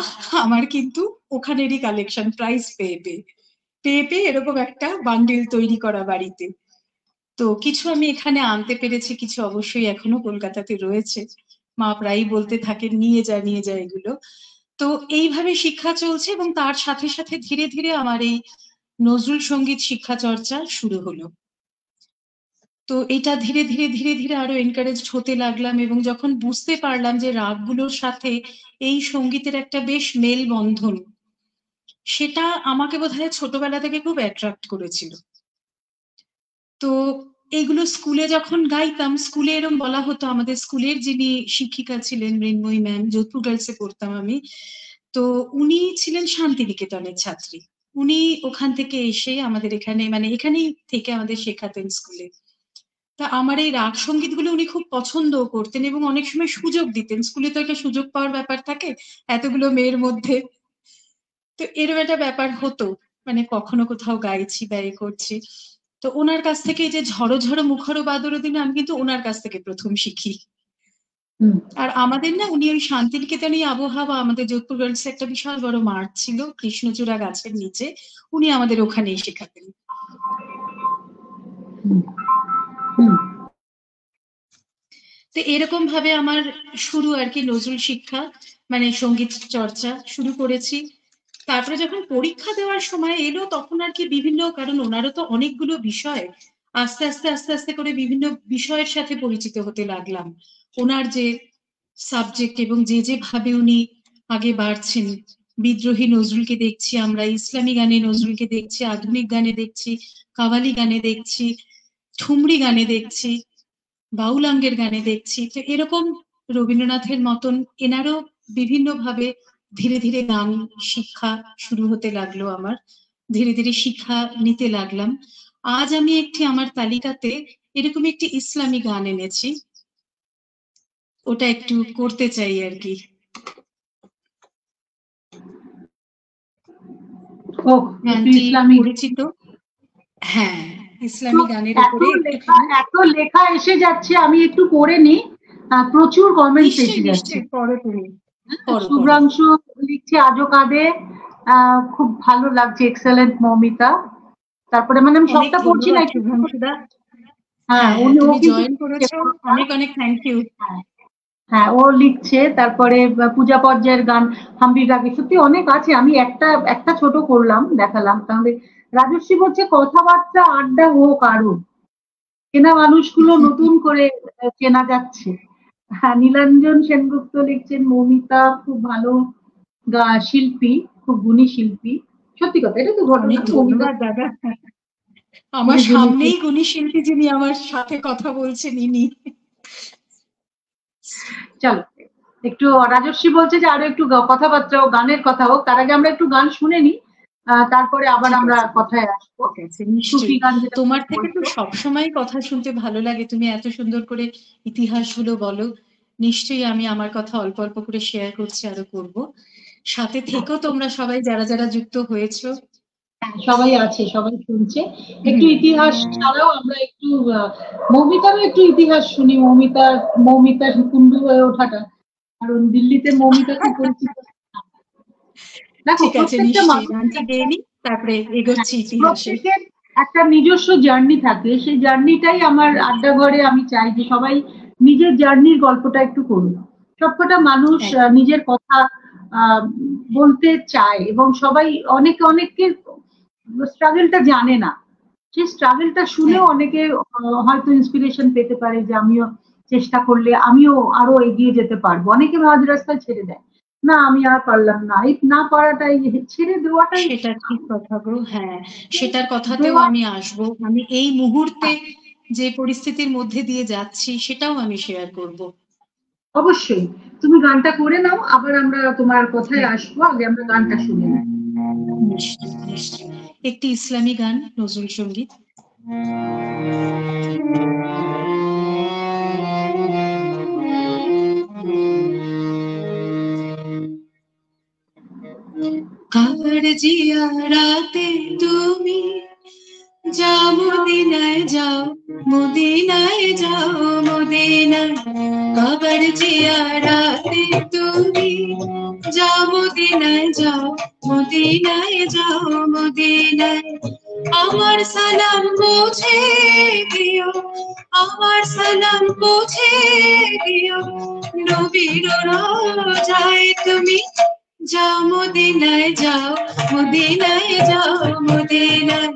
আমার কিন্তু ওখানেরই কালেকশন, প্রাইজ পেয়ে পেয়ে পেয়ে পেয়ে এরকম একটা বান্ডিল তৈরি করা বাড়িতে। তো কিছু আমি এখানে আনতে পেরেছি, কিছু অবশ্যই এখনো কলকাতাতে রয়েছে, মা প্রায়ই বলতে থাকেন নিয়ে যা এগুলো। তো এইভাবে শিক্ষা চলছে এবং তার সাথে সাথে ধীরে ধীরে আমার এই নজরুল সঙ্গীত শিক্ষা চর্চা শুরু হলো। তো এটা ধীরে ধীরে ধীরে ধীরে আরো এনকারেজ হতে লাগলাম, এবং যখন বুঝতে পারলাম যে রাগগুলোর সাথে এই সঙ্গীতের একটা বেশ মেলবন্ধন, সেটা আমাকে বোধহয় ছোটবেলা থেকে খুব অ্যাট্রাক্ট করেছিল। তো এইগুলো স্কুলে যখন গাইতাম, স্কুলে এরকম বলা হতো, আমাদের স্কুলের যিনি শিক্ষিকা ছিলেন মৃন্ময়ী ম্যাম, যোধপুর গার্লসে পড়তাম আমি, তো উনি ছিলেন শান্তিনিকেতনের ছাত্রী, উনি ওখান থেকে এসে আমাদের এখানে মানে এখানেই থেকে আমাদের শেখাতেন স্কুলে। তা আমার এই রাগ সঙ্গীত গুলো উনি খুব পছন্দ করতেন এবং অনেক সময় সুযোগ দিতেন, স্কুলে তো একটা সুযোগ পাওয়ার ব্যাপার থাকে এতগুলো মেয়ের মধ্যে। তো এরকম একটা ব্যাপার হতো, মানে কখনো কোথাও গাইছি বা এ করছি, তো ওনার কাছ থেকে এই যে ঝড়ো ঝড়ো মুখরো বাদর দিন আমি কিন্তু ওনার কাছ থেকে প্রথম শিখি। আর আমাদের না উনি ওই শান্তিনিকেতনই আবহাওয়া, আমাদের যোধপুর গার্লস একটা বিশাল বড় মাঠ ছিল কৃষ্ণচূড়া গাছের নিচে, উনি আমাদের ওখানেই শেখাতেন। তো এরকম ভাবে আমার শুরু আর কি নজরুল শিক্ষা, মানে সঙ্গীত চর্চা শুরু করেছি। তারপরে যখন পরীক্ষা দেওয়ার সময় এলো তখন আর কি বিভিন্ন, কারণ ওনারও তো অনেকগুলো বিষয়, আস্তে আস্তে আস্তে আস্তে করে বিভিন্ন বিষয়ের সাথে পরিচিত হতে লাগলাম। ওনার যে সাবজেক্ট এবং যে যে ভাবে উনি আগে বাড়ছেন, বিদ্রোহী নজরুলকে দেখছি আমরা, ইসলামী গানে নজরুলকে দেখছি, আধুনিক গানে দেখছি, কাওয়ালি গানে দেখছি, ঠুমরি গানে দেখছি, বাউলাঙ্গের গানে দেখছি। তো এরকম রবীন্দ্রনাথের মতন এনারও বিভিন্ন ভাবে ধীরে ধীরে গান শিক্ষা শুরু হতে লাগলো আমার, ধীরে ধীরে শিক্ষা নিতে লাগলাম। আজ আমি একটি আমার তালিকাতে এরকম একটি ইসলামী গান এনেছি, ওটা একটু করতে চাই আর কি। গানটি পরিচিত, হ্যাঁ, ইসলামী গানের উপরে একটুখানি। এত লেখা এসে যাচ্ছে, আমি একটু পড়ে নি, প্রচুর কমেন্টস নিশ্চয়ই এসে যাচ্ছে। নিশ্চয়ই পড়ো তুমি, পড়ো পড়ো। শুভ্রাংশু লিখছে আজও কাঁদে, খুব ভালো লাগছে, এক্সেলেন্ট মৌমিতা। তারপরে মানে আমি অনেক সবটা পড়ছি না, ধন্যবাদ একটু শুভ্রাংশুদা। হ্যাঁ হ্যাঁ হ্যাঁ, উনি, ও তুমি কিন্তু জয়েন করেছো, অনেক অনেক থ্যাংক ইউ। হ্যাঁ হ্যাঁ, ও লিখছে। তারপরে পূজা পর্যায়ের গান হাম্বির রাগে, সত্যি অনেক আছে, আমি একটা একটা ছোট করলাম দেখালাম। তাহলে রাজশ্রী বলছে কথাবার্তা আড্ডা হোক আরো, চেনা মানুষগুলো নতুন করে চেনা যাচ্ছে। হ্যাঁ, নীলাঞ্জন সেনগুপ্ত লিখছেন মৌমিতা খুব ভালো শিল্পী, খুব গুণী শিল্পী। সত্যি কথা, এটা তো ঘটনা, অনেক মৌমিতা ধন্যবাদ দাদা, আমার খুবই গুণী সামনেই শিল্পী। গুণী শিল্পী যিনি আমার সাথে কথা বলছেন ইনি। চলো একটু, রাজস্বী বলছে যে আরো একটু কথাবার্তা ও গানের কথা হোক, তার আগে আমরা একটু গান শুনে নিই, তারপরে আবার ঠিক আমরা আছে কথায় আসবো। ঠিক আছে, সুফি নিশ্চয়ই। গান যেটা তোমার তুমি থেকে তো বলছো। সবসময় কথা শুনতে ভালো লাগে, তুমি এত সুন্দর করে ইতিহাসগুলো বলো, নিশ্চয়ই আমি আমার কথা অল্প অল্প করে শেয়ার করছি, আরো করব। সাথে থেকেও তোমরা সবাই যারা যারা যুক্ত হয়েছো। হ্যাঁ, সবাই আছে, সবাই শুনছে। একটু হুম। ইতিহাস ছাড়াও আমরা একটু মৌমিতারও একটু ইতিহাস শুনি, মৌমিতার কুন্ডু হয়ে ওঠাটা, কারণ দিল্লিতে মৌমিতা খুব পরিচিত। দেখো ঠিক আছে, প্রত্যেকটা নিশ্চয়ই মানুষের গানটি গেয়ে নিই, তারপরে এগোচ্ছি ইতিহাসে। প্রত্যেকের একটা নিজস্ব জার্নি থাকে, সেই জার্নিটাই আমার আড্ডা ঘরে আমি চাই যে সবাই নিজের জার্নির গল্পটা একটু করুন। সবকটা মানুষ একদম। নিজের কথা আহ, বলতে চায়, এবং সবাই অনেকে অনেকের স্ট্রাগলটা জানে না। সেই স্ট্রাগলটা শুনেও একদম। অনেকে হয়তো ইন্সপিরেশন পেতে পারে যে আমিও চেষ্টা করলে আমিও আরো এগিয়ে যেতে পারবো। অনেকে মাঝ রাস্তায় ছেড়ে দেয়, না আমি আর পারলাম না, এই না পারাটাই, ছেড়ে দেওয়াটাই সেটা ঠিক কথা গো, হ্যাঁ, সেটার কথাতেও দেওয়া। আমি আসবো। আমি এই মুহূর্তে যে পরিস্থিতির মধ্যে দিয়ে যাচ্ছি সেটাও আমি শেয়ার করব। অবশ্যই তুমি গানটা করে নাও, আবার আমরা তোমার কথায় হ্যাঁ, আসবো, আগে আমরা গানটা শুনে নিই। নিশ্চয়ই নিশ্চয়ই। একটি ইসলামী গান, নজরুল সঙ্গীত। কাবার জিয়ারাতে তুমি যাও মদিনায় যাও, মদিনায় যাও, মদিনায়। কাবার জিয়ারাতে তুমি যাও মদিনায় যাও, মদিনায় যাও, মদিনায়। আমার সালাম পৌঁছে দিও, আমার সালাম পৌঁছে দিও, নবীর রোজায় তুমি যাও মদিনায় যাও, মদিনায় যাও, মদিনায়।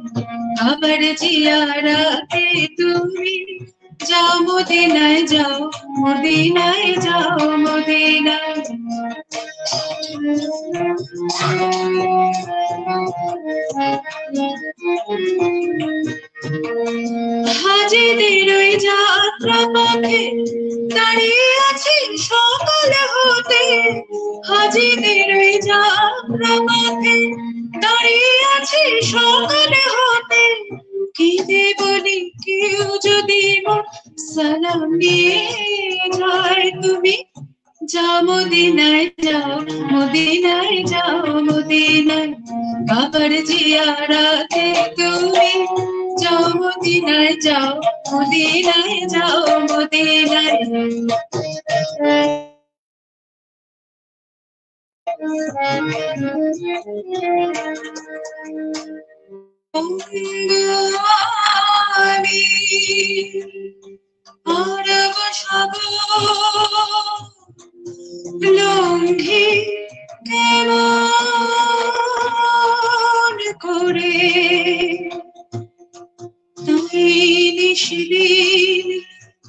আবার জিয়ারাতে তুমি যাও মদিনায় যাও, মদিনায় যাও, মদিনায়। হাজিদের ওই যাত্রা পথে দাঁড়িয়ে আছি সকাল হতে, হাজিদের ওই যাত্রা পথে দাঁড়িয়ে আছি সকাল হতে। কি যে বলি কেউ যদি মোর সালাম নিয়ে যায়, তুমি যাও মদিনায় যাও, মদিনায় যাও, মদিনায়। বাবার জিয়ারাতে তুমি যাও মদিনায় যাও, মদিনায় যাও, মদিনায়। আমি আরব সাগর লঙ্ঘি কেমন করে, তুই নিশিদিন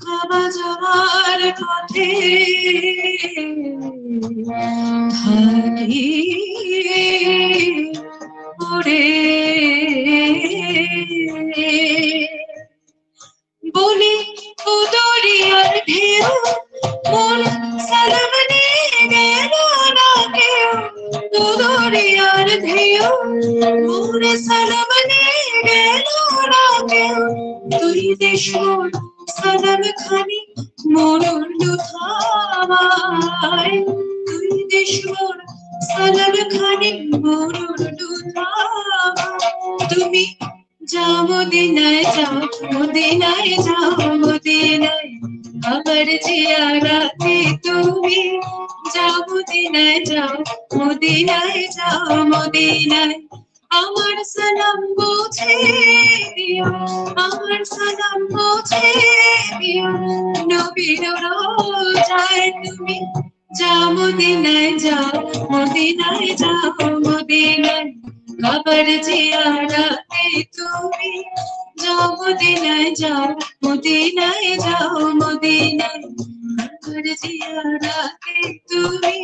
কাবা যাওয়ার পথে থাকি ওরে, বলি ও দরিয়ার ঢেউ মোর সালাম নিয়ে গেল না কেউ, ও দরিয়ার ঢেউ মোর সালাম নিয়ে গেল না কেউ। তুই দেশ মোর সালাম খানি মরণ থামায়, তুই দেশ মোর সালাম খানি মরণ থামায়। তুমি যাও মদিনায় যাও, মদিনায় যাও, মদিনায়। আবার জিয়ারাতে তুমি যাও মদিনায় যাও, মদিনায় যাও, মদিনায়। আমার সালাম পৌঁছে দিও, আমার সালাম পৌঁছে দিও, নবীর রোজায় তুমি যাও মদিনায় যাও, মদিনায় যাও, মদিনায়। কাবার জিয়ারাতে তুমি যাও মদিনায় যাও, মদিনায় যাও, মদিনায়। কাবার জিয়ারাতে তুমি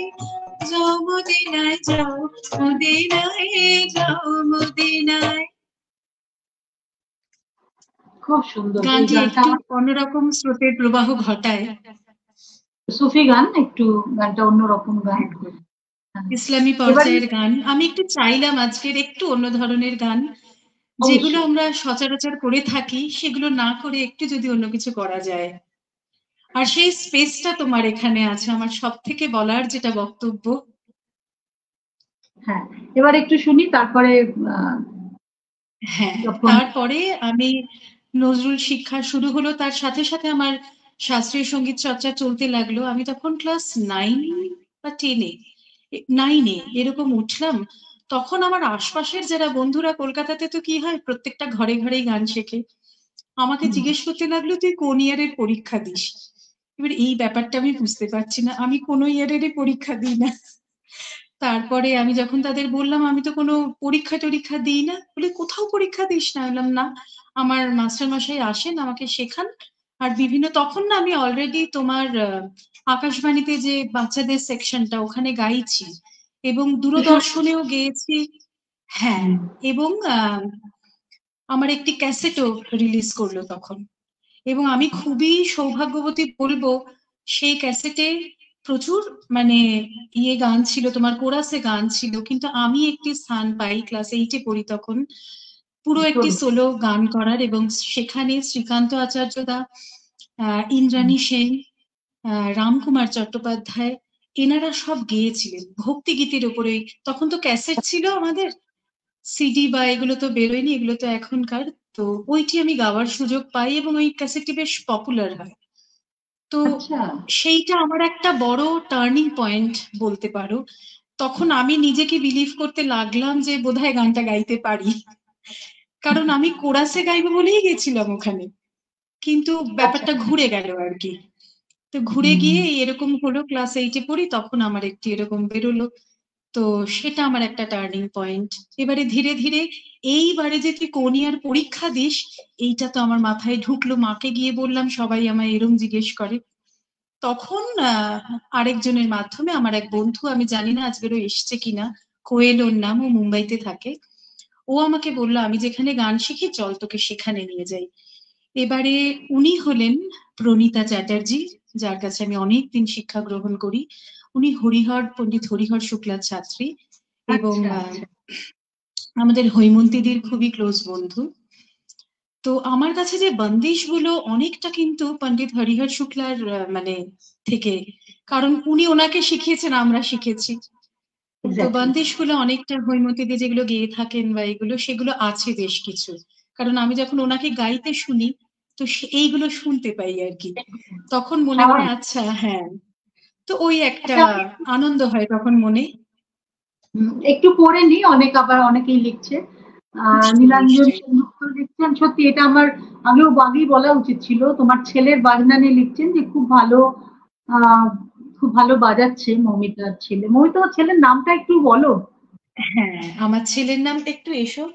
যাও মদিনায় যাও, মদিনায় যাও, মদিনায়। খুব সুন্দর এই গানটি গানটা। একটু অন্যরকম স্রোতের প্রবাহ ঘটায়। সুফি গান, একটু গানটা অন্যরকম গান। একদম হ্যাঁ। ইসলামী এবারে পর্যায়ের গান। আমি একটু চাইলাম আজকের একটু অন্য ধরনের গান, যেগুলো অবশ্যই। আমরা সচরাচর করে থাকি সেগুলো না করে একটু যদি অন্য কিছু করা যায়। আর সেই স্পেসটা তোমার এখানে আছে, আমার সব থেকে বলার যেটা বক্তব্য। হ্যাঁ, এবার একটু শুনি, তারপরে হ্যাঁ, যখন তারপরে আমি নজরুল শিক্ষা শুরু হলো, তার সাথে সাথে আমার শাস্ত্রীয় সঙ্গীত চর্চা চলতে লাগলো। আমি তখন ক্লাস 9 বা 10-এ, 9-এ এরকম উঠলাম, তখন আমার আশপাশের যারা বন্ধুরা, কলকাতাতে তো কি হয় প্রত্যেকটা ঘরে ঘরেই গান শেখে, আমাকে জিজ্ঞেস করতে লাগলো তুই কোন ইয়ারের পরীক্ষা দিস। এবার এই ব্যাপারটা আমি বুঝতে পারছি না, আমি কোনো ইয়ারেরই পরীক্ষা দিই না। তারপরে আমি যখন তাদের বললাম আমি তো কোনো পরীক্ষা টরীক্ষা দিই না, বলে কোথাও পরীক্ষা দিস না? বললাম না, আমার মাস্টার মশাই আসেন আমাকে শেখান। আর বিভিন্ন, তখন না আমি অলরেডি তোমার আকাশবাণীতে যে বাচ্চাদের সেকশনটা ওখানে গাইছি, এবং দূরদর্শনেও গেয়েছি। হ্যাঁ, এবং আমার একটি ক্যাসেটও রিলিজ করলো তখন। এবং আমি খুবই সৌভাগ্যবতী বলবো, সেই ক্যাসেটে প্রচুর মানে গান ছিল, তোমার কোরাসে গান ছিল, কিন্তু আমি একটি স্থান পাই, ক্লাস 8-এ পড়ি তখন, পুরো একটি সোলো গান করার। এবং সেখানে শ্রীকান্ত আচার্য দা, ইন্দ্রাণী সেন, রামকুমার চট্টোপাধ্যায়, এনারা সব গেয়েছিলেন ভক্তি গীতির উপরে। তখন তো ক্যাসেট ছিল আমাদের, সিডি বা এগুলো তো বেরোয়নি, এগুলো তো এখনকার। তো ওইটি আমি গাওয়ার সুযোগ পাই এবং ওই ক্যাসেটটি বেশ পপুলার হয়। তো সেইটা আমার একটা বড় টার্নিং পয়েন্ট বলতে পারো। তখন আমি নিজেকে বিলিভ করতে লাগলাম যে বোধহয় গানটা গাইতে পারি, কারণ আমি কোরাসে গাইবো বলেই গেছিলাম ওখানে, কিন্তু ব্যাপারটা ঘুরে গেল আর কি। তো ঘুরে গিয়ে এরকম হলো, ক্লাস 8-এ পড়ি তখন আমার একটি এরকম বেরোলো। তো সেটা আমার একটা টার্নিং পয়েন্ট। এবারে ধীরে ধীরে এইবারে যে তুই কোন ইয়ার পরীক্ষা দিস, এইটা তো আমার মাথায় ঢুকলো, মাকে গিয়ে বললাম, সবাই আমায় এরম জিজ্ঞেস করে। তখন আরেকজনের মাধ্যমে আমার এক বন্ধু, আমি জানি না আজকেরও এসছে কিনা, কোয়েল ওর নাম, ও মুম্বাইতে থাকে, ও আমাকে বললো আমি যেখানে গান শিখি চল তোকে সেখানে নিয়ে যাই। এবারে উনি হলেন প্রণীতা চ্যাটার্জি, যার কাছে আমি অনেকদিন শিক্ষা গ্রহণ করি। উনি পণ্ডিত হরিহর শুক্লার ছাত্রী, এবং আমাদের হৈমন্তীদির খুবই ক্লোজ বন্ধু। তো আমার কাছে যে বন্দিশ গুলো অনেকটা কিন্তু পণ্ডিত হরিহর শুক্লার মানে থেকে, কারণ উনি ওনাকে শিখিয়েছেন, আমরা শিখেছি। তো বন্দিশ গুলো অনেকটা হৈমন্তীদি যেগুলো গেয়ে থাকেন বা এগুলো, সেগুলো আছে বেশ কিছু, কারণ আমি যখন ওনাকে গাইতে শুনি তো এইগুলো শুনতে পাই আর কি, তখন মনে হয় আচ্ছা হ্যাঁ, তো ওই একটা আনন্দ হয় তখন মনে। একটু পড়ে নি, অনেক আবার অনেকেই লিখছে, নীলাঞ্জন সেনগুপ্ত লিখছেন, সত্যি এটা আমার আগেই বলা উচিত ছিল, তোমার ছেলের বাজনা নিয়ে লিখছেন যে খুব ভালো বাজাচ্ছে মৌমিতার ছেলে। মৌমিতার ছেলের নামটা একটু বলো। হ্যাঁ, আমার ছেলের নাম একটু এসো,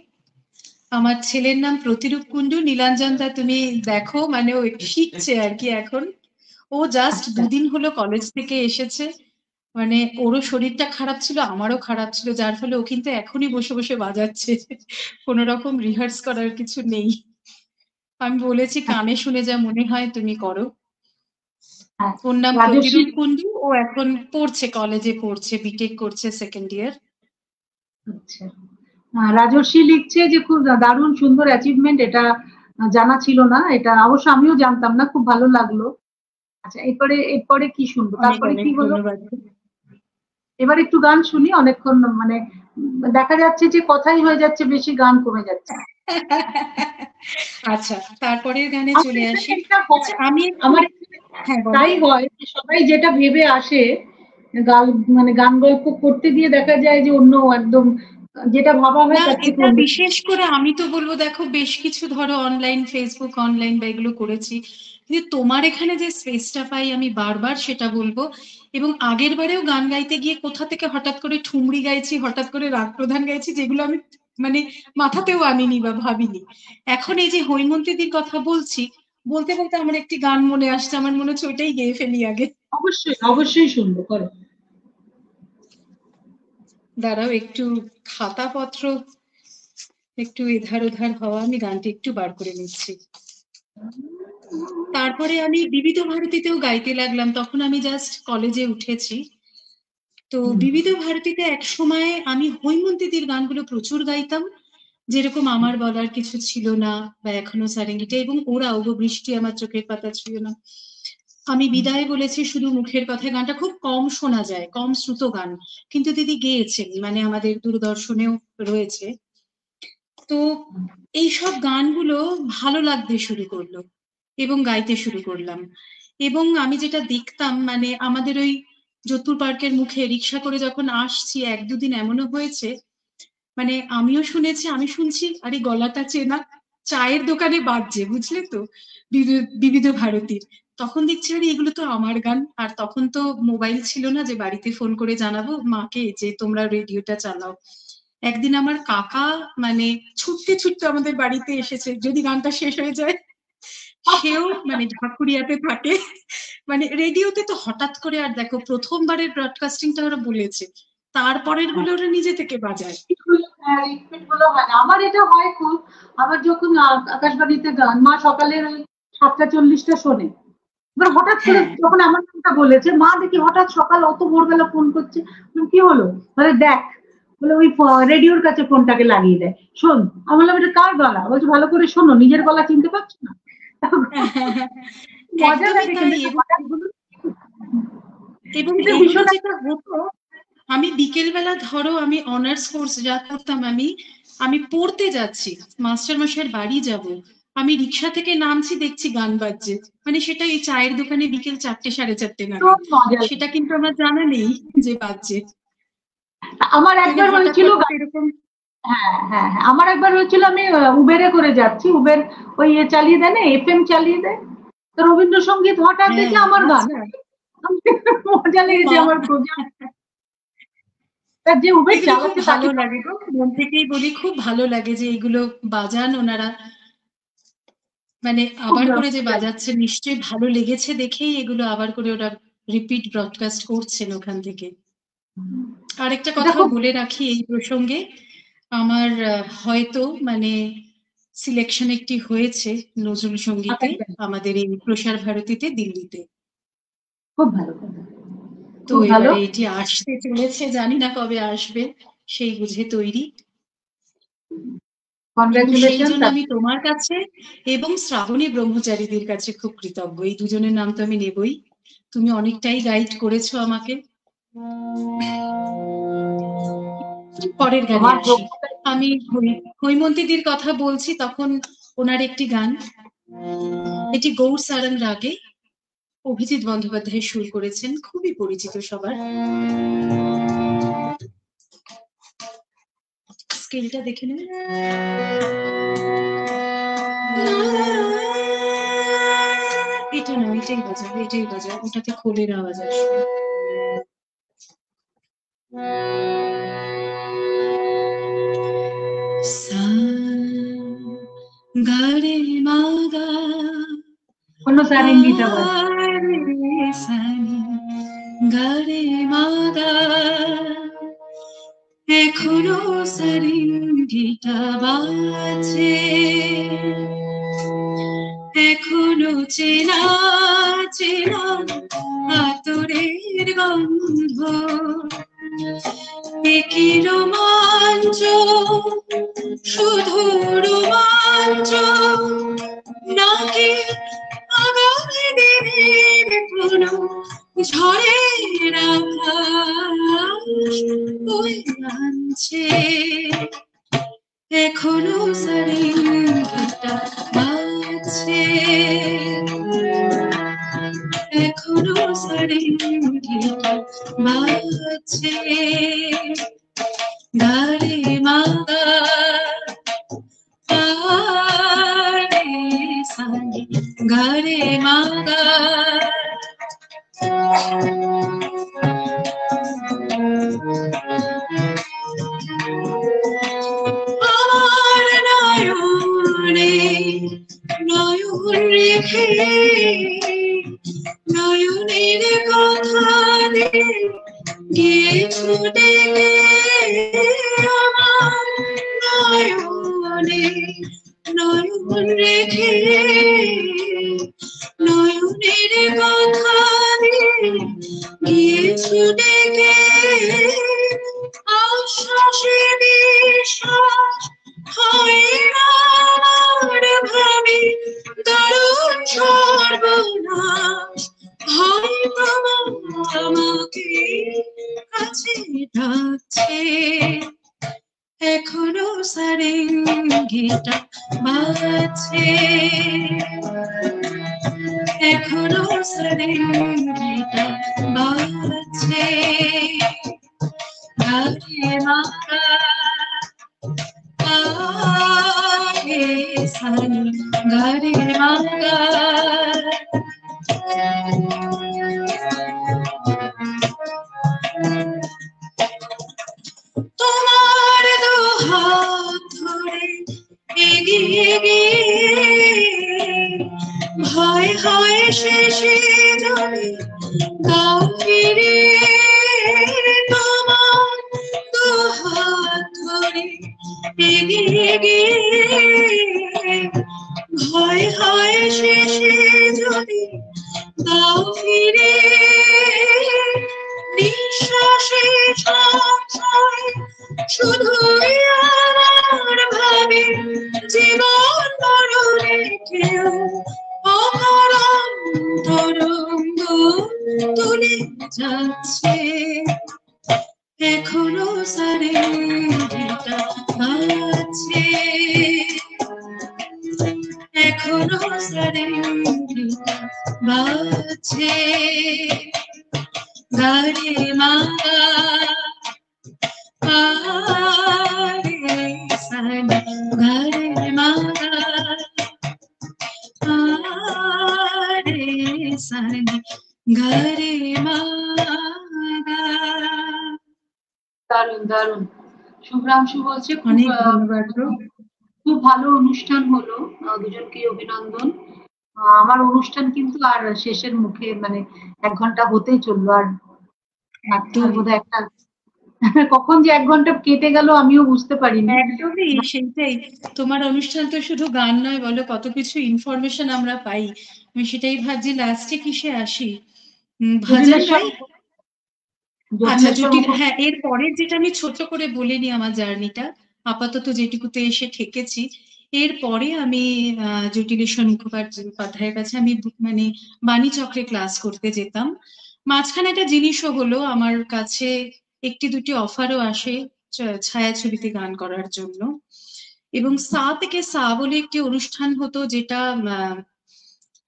আমার ছেলের নাম প্রতিরূপ কুণ্ডু। নীলাঞ্জন দা তুমি দেখো, মানে ও শিখছে আর কি এখন, ও জাস্ট 2 দিন হলো কলেজ থেকে এসেছে। মানে ওরও শরীরটা খারাপ ছিল, আমারও খারাপ ছিল, যার ফলে ও কিন্তু এখনই বসে বসে বাজাচ্ছে, কোনো রকম রিহার্স করার কিছু নেই। আমি বলেছি কানে শুনে যা মনে হয় তুমি করো। ওর নাম প্রতিরূপ কুণ্ডু, ও এখন পড়ছে, কলেজে পড়ছে, বিটেক করছে, 2nd ইয়ার। আচ্ছা, রাজর্ষি লিখছে যে খুব দারুণ সুন্দর অ্যাচিভমেন্ট, এটা জানা ছিল না, এটা অবশ্য আমিও জানতাম না, খুব ভালো লাগলো। আচ্ছা, এরপরে কি শুনবো? তারপরে কি হলো? এবার একটু গান শুনি, অনেকক্ষণ মানে দেখা যাচ্ছে যে কথাই হয়ে যাচ্ছে বেশি, গান কমে যাচ্ছে। আচ্ছা, তারপরের গানে চলে আসি। আমি আমার তাই হয়, সবাই যেটা ভেবে আসে মানে গান গল্প করতে গিয়ে দেখা যায় যে অন্য একদম যেটা ভাবা হয় তার থেকে এটা বিশেষ করে আমি তো বলবো, দেখো বেশ কিছু ধরো অনলাইন, ফেসবুক অনলাইন বা এগুলো করেছি, কিন্তু তোমার এখানে যে স্পেসটা পাই আমি বারবার সেটা বলবো। এবং আগের বারেও গান গাইতে গিয়ে কোথা থেকে হঠাৎ করে ঠুমরি গাইছি, হঠাৎ করে রাগ প্রধান গাইছি, যেগুলো আমি মানে মাথাতেও আনিনি বা ভাবিনি। এখন এই যে হৈমন্তীদির কথা বলছি, বলতে বলতে আমার একটি গান মনে আসছে, আমার মনে হচ্ছে ওইটাই গেয়ে ফেলি আগে। অবশ্যই শুনবো, করো। দাঁড়াও, একটু খাতাপত্র একটু এধার ওধার হওয়া, আমি গানটি একটু বার করে নিচ্ছি। তারপরে আমি বিবিধ ভারতীতেও গাইতে লাগলাম, তখন আমি জাস্ট কলেজে উঠেছি। তো বিবিধ ভারতীতে এক সময় আমি হৈমন্তীদির গানগুলো প্রচুর গাইতাম, যেরকম আমার বলার কিছু ছিল না, বা এখনো সারেঙ্গিটা, এবং ওরা ওগো বৃষ্টি আমার চোখের পাতা ছিল না, আমি বিদায় বলেছি শুধু মুখের কথা, গানটা খুব কম শোনা যায়, কম শ্রুত গান, কিন্তু দিদি গেয়েছেন, মানে আমাদের দূরদর্শনেও রয়েছে। তো এইসব গানগুলো ভালো লাগতে শুরু করলো এবং গাইতে শুরু করলাম। এবং আমি যেটা দেখতাম, মানে আমাদের ওই যোধপুর পার্কের মুখে রিক্সা করে যখন আসছি, এক দুদিন এমনও হয়েছে মানে আমিও শুনেছি, আমি শুনছি আরে গলাটা চেনা, চায়ের দোকানে বাজছে, বুঝলে তো, বিবিধ ভারতীর। তখন দেখছি আরে এগুলো তো আমার গান। আর তখন তো মোবাইল ছিল না যে বাড়িতে ফোন করে জানাবো মাকে যে তোমরা রেডিওটা চালাও। একদিন আমার কাকা মানে ছুটতে ছুটতে আমাদের বাড়িতে এসেছে, যদি গানটা শেষ হয়ে যায়। সেও মানে ঢাকুরিয়াতে থাকে, মানে রেডিওতে তো হঠাৎ করে, আর দেখো প্রথমবারের ব্রডকাস্টিংটা ওরা বলেছে, তারপরের গুলো ওরা নিজে থেকে বাজায়। আমার এটা হয় খুব। আবার যখন আকাশবাণীতে গান, মা সকালের ওই 7:40 শোনে, এবার হঠাৎ করে যখন আমার নামটা বলেছে, মা দেখি হঠাৎ সকাল অত ভোরবেলা ফোন করছে, কি হলো, বলে দেখ, বলে ওই রেডিওর কাছে ফোনটাকে লাগিয়ে দেয়, শোন। আমি বললাম এটা কার গলা, বলছে ভালো করে শোনো, নিজের গলা চিনতে পারছো না। মজা লাগে এবং যেটা হতো, আমি বিকেল বেলা ধরো আমি অনার্স কোর্স যা করতাম, আমি পড়তে যাচ্ছি, মাস্টার মশাইয়ের বাড়ি যাব, আমি রিক্সা থেকে নামছি, দেখছি গান বাজছে, মানে সেটা এই চায়ের দোকানে বিকেল 4টে 4:30 নাগাদ, সেটা কিন্তু আমার জানা নেই যে বাজছে। আমার একবার হয়েছিল এরকম, হ্যাঁ হ্যাঁ হ্যাঁ, আমার একবার হয়েছিল, আমি উবেরে করে যাচ্ছি, উবের ওই চালিয়ে দেয় না, এফএম চালিয়ে দেয়, তো রবীন্দ্রসঙ্গীত হঠাৎ দেখে আমার গান, মজা লেগেছে আমার খুব। যে উবের চালাচ্ছে ভালো লাগে গো, মন থেকেই বলি, খুব ভালো লাগে যে এগুলো বাজান ওনারা, মানে আবার করে যে বাজাচ্ছে, নিশ্চয়ই ভালো লেগেছে দেখেই এগুলো আবার করে ওরা রিপিট ব্রডকাস্ট করছেন ওখান থেকে। আরেকটা কথা বলে রাখি এই প্রসঙ্গে, আমার হয়তো মানে সিলেকশন একটি হয়েছে নজরুল সঙ্গীতে আমাদের এই প্রসার ভারতীতে, দিল্লিতে। খুব ভালো। তো এবারে এটি আসতে চলেছে, জানি না কবে আসবে, সেই বুঝে তৈরি। সেই জন্য আমি তোমার কাছে এবং শ্রাবণী ব্রহ্মচারীদের কাছে খুব কৃতজ্ঞ। এই দুজনের নাম তো আমি নেবই, তুমি অনেকটাই গাইড করেছো আমাকে। পরের গানে আসি। আমি হৈমন্তীদির কথা বলছি, তখন ওনার একটি গান, এটি গৌর সারং রাগে অভিজিৎ বন্দ্যোপাধ্যায় সুর করেছেন, খুবই পরিচিত সবার। স্কেলটা দেখে নেবে, এটা না, এটাই বাজাবে, এটাই বাজাবে, ওটাতে খোলের আওয়াজ আসবে। গারে মাগা অন্য সারেঙ্গিটা গারে মাগা, এখনো সারেঙ্গিটা বাজে, এখনো চেনা চেনা আতরের গন্ধ, কি রোমাঞ্চ, শুধু রোমাঞ্চ, নাকি আগামী দিনের কোনো ঝড়ের আভাস বয়ে আনছে, এখনো সারেঙ্গিটা বাজছে, এখনো সারেঙ্গিটা বাজছে। গারে মাগা রে সানি, গারে মাগা, আমার নয়নে নয়ন রেখে, নয়নের কথা গিয়ে ছুটে আমার নয়নে নয়ন রেখে, নয়নের কথা গিয়ে ছুটে আশ্বাসে বিশ্বাস হয় আমার ভাবে, দারুণ সর্বনাশ হয় আমাকে কাছে ডাকছে, এখনো সারেঙ্গিটা বাজছে, এখনো সারেঙ্গিটা বাজছে গানে মাগা আগে সারে গানে মাগা তোমার দু হাত ধরে এগিয়ে গিয়ে ভয় হয় শেষে যদি গাও ফিরে তোমার দু হাত ধরে এগিয়ে গিয়ে ভয় হয় শেষে যদি গাও ফিরে নিঃশ্বাসে সংশয় শুধুই আমার ভাবে জীবন মরণে কেউ অমরণ তরঙ্গ তুলে যাচ্ছে এখনো সারেঙ্গিটা বাজছে এখনো সারেঙ্গিটা বাজছে গানে মাগা আরে সারে গানে মাগা আরে সারে গানে মাগা। দারুণ দারুণ। শুভ্রাংশু বলছে অনেক ধন্যবাদ। খুব ভালো অনুষ্ঠান হলো, দুজনকে অভিনন্দন। আমার অনুষ্ঠান কিন্তু আর শেষের মুখে, মানে 1 ঘন্টা হতেই চললো, আর বোধহয় একটা কখন যে 1 ঘন্টা কেটে গেল আমিও বুঝতে পারিনি। একদমই সেটাই। তোমার অনুষ্ঠান তো শুধু গান নয় বলো, কত কিছু ইনফরমেশন আমরা পাই। আমি সেটাই ভাবছি লাস্টে কিসে আসি, ভজন গাই। আচ্ছা জটিল, হ্যাঁ এর পরের যেটা আমি ছোট করে বলিনি আমার জার্নিটা, আপাতত যেটুকুতে এসে ঠেকেছি। এরপরে আমি জটিলেশ্বর মুখোপাধ্যায়ের কাছে আমি মানে বাণী চক্রে ক্লাস করতে যেতাম। মাঝখানে একটা জিনিসও হলো, আমার কাছে একটি দুটি অফারও আসে ছায়াছবিতে গান করার জন্য। এবং সা থেকে সা বলে একটি অনুষ্ঠান হতো, যেটা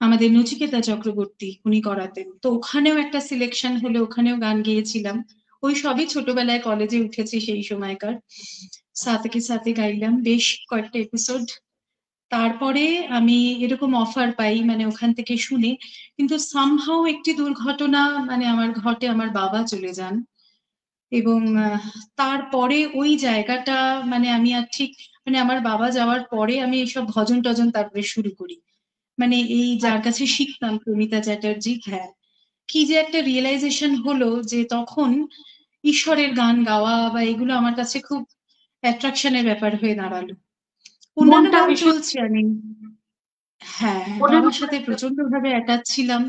আমাদের নচিকেতা চক্রবর্তী উনি করাতেন। তো ওখানেও একটা সিলেকশন হলে ওখানেও গান গেয়েছিলাম। ওই সবই ছোটবেলায় কলেজে উঠেছি সেই সময়কার। সাথে সাথে গাইলাম বেশ কয়েকটা এপিসোড। তারপরে আমি এরকম অফার পাই, মানে ওখান থেকে শুনে, কিন্তু সামহাও একটি দুর্ঘটনা মানে আমার ঘটে, আমার বাবা চলে যান। এবং তারপরে ওই জায়গাটা মানে আমি আর ঠিক, মানে আমার বাবা যাওয়ার পরে আমি এইসব ভজন টজন তারপরে শুরু করি। মানে এই যার কাছে শিখতাম প্রমিতা চ্যাটার্জি, হ্যাঁ কি যে একটা রিয়েলাইজেশন হলো যে তখন ঈশ্বরের গান গাওয়া বা এগুলো আমার কাছে খুব অ্যাট্রাকশনের ব্যাপার হয়ে দাঁড়ালো। অন্যান্য গান চলছে, আমি হ্যাঁ বাবার সাথে প্রচন্ড ভাবে অ্যাটাচ ছিলাম।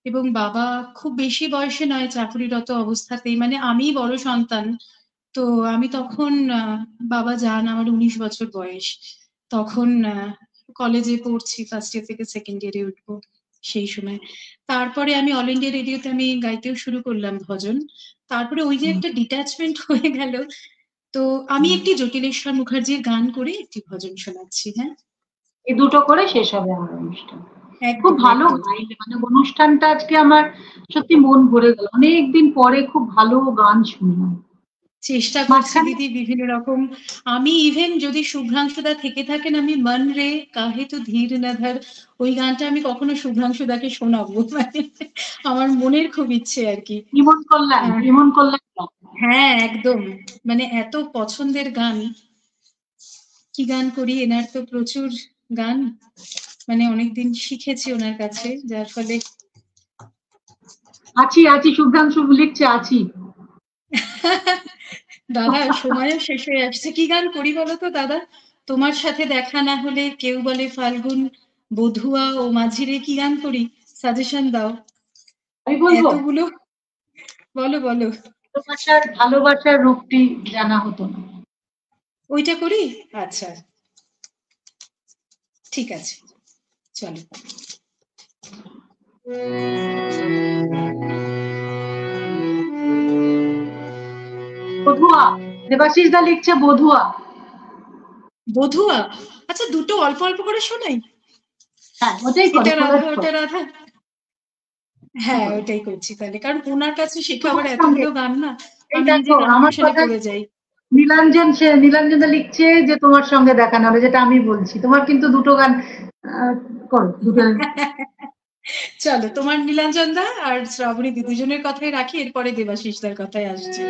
এবং বাবা খুব বেশি বয়সে নয়, চাকরিরত অবস্থাতেই, মানে আমি বড় সন্তান। তো আমি তখন বাবা যান, আমার 19 বছর বয়স তখন, কলেজে পড়ছি, ফার্স্ট ইয়ার থেকে সেকেন্ড ইয়ারে উঠবো সেই সময়। তারপরে আমি অল ইন্ডিয়া রেডিওতে আমি গাইতেও শুরু করলাম ভজন। তারপরে ওই যে একটা ডিট্যাচমেন্ট হয়ে গেল। তো আমি একটি জটিলেশ্বর মুখার্জির গান করে একটি ভজন শোনাচ্ছি। হ্যাঁ, এই দুটো করে শেষ হবে আমার অনুষ্ঠান। খুব ভালো গাইলে, মানে অনুষ্ঠানটা আজকে আমার সত্যি মন ভরে গেল। অনেকদিন পরে খুব ভালো গান শুনলাম। চেষ্টা করছি দিদি বিভিন্ন রকম। আমি ইভেন যদি শুভ্রাংশুদা থেকে থাকেন, আমি মন রে কাহে তো ধীর না ধর, ওই গানটা আমি কখনো শুভ্রাংশুদাকে শোনাবো, মানে আমার মনের খুব ইচ্ছে আর কি। ইমন কল্যাণ হ্যাঁ একদম, মানে এত পছন্দের গান। কি গান করি, এনার তো প্রচুর গান, মানে অনেকদিন শিখেছি ওনার কাছে, যার ফলে আছি শুভ্রাংশু লিখছে আছি। দাদা সময়ও শেষ হয়ে আসছে, কি গান করি বলো তো দাদা? তোমার সাথে দেখা না হলে, কেউ বলে ফাল্গুন, বধুয়া ও মাঝিরে, কি গান করি? সাজেশন দাও। এতগুলো, বলো বলো। ভালোবাসার রূপটি জানা হতো না, ওইটা করি। আচ্ছা ঠিক আছে, চলো। বধুয়া, দেবাশিস দা লিখছে বধুয়া। বধুয়া, আচ্ছা দুটো অল্প অল্প করে শোনাই। হ্যাঁ ওটাই এটা রাধা ওটা রাধা। হ্যাঁ ওটাই করছি তাহলে, কারণ ওনার কাছে শেখা আবার তোমার সঙ্গে এতগুলো গান না, এই আমি নিজে দেখো আমার কনফিউশনে কথা, পড়ে যাই। নীলাঞ্জন লিখছে যে তোমার সঙ্গে দেখা না হলে, যেটা আমি বলছি তোমার কিন্তু দুটো গান করো দুটো। চলো তোমার নীলাঞ্জন দা আর শ্রাবণী দি দুজনের কথাই রাখি, এরপরে দেবাশিস দার কথাই আসছে।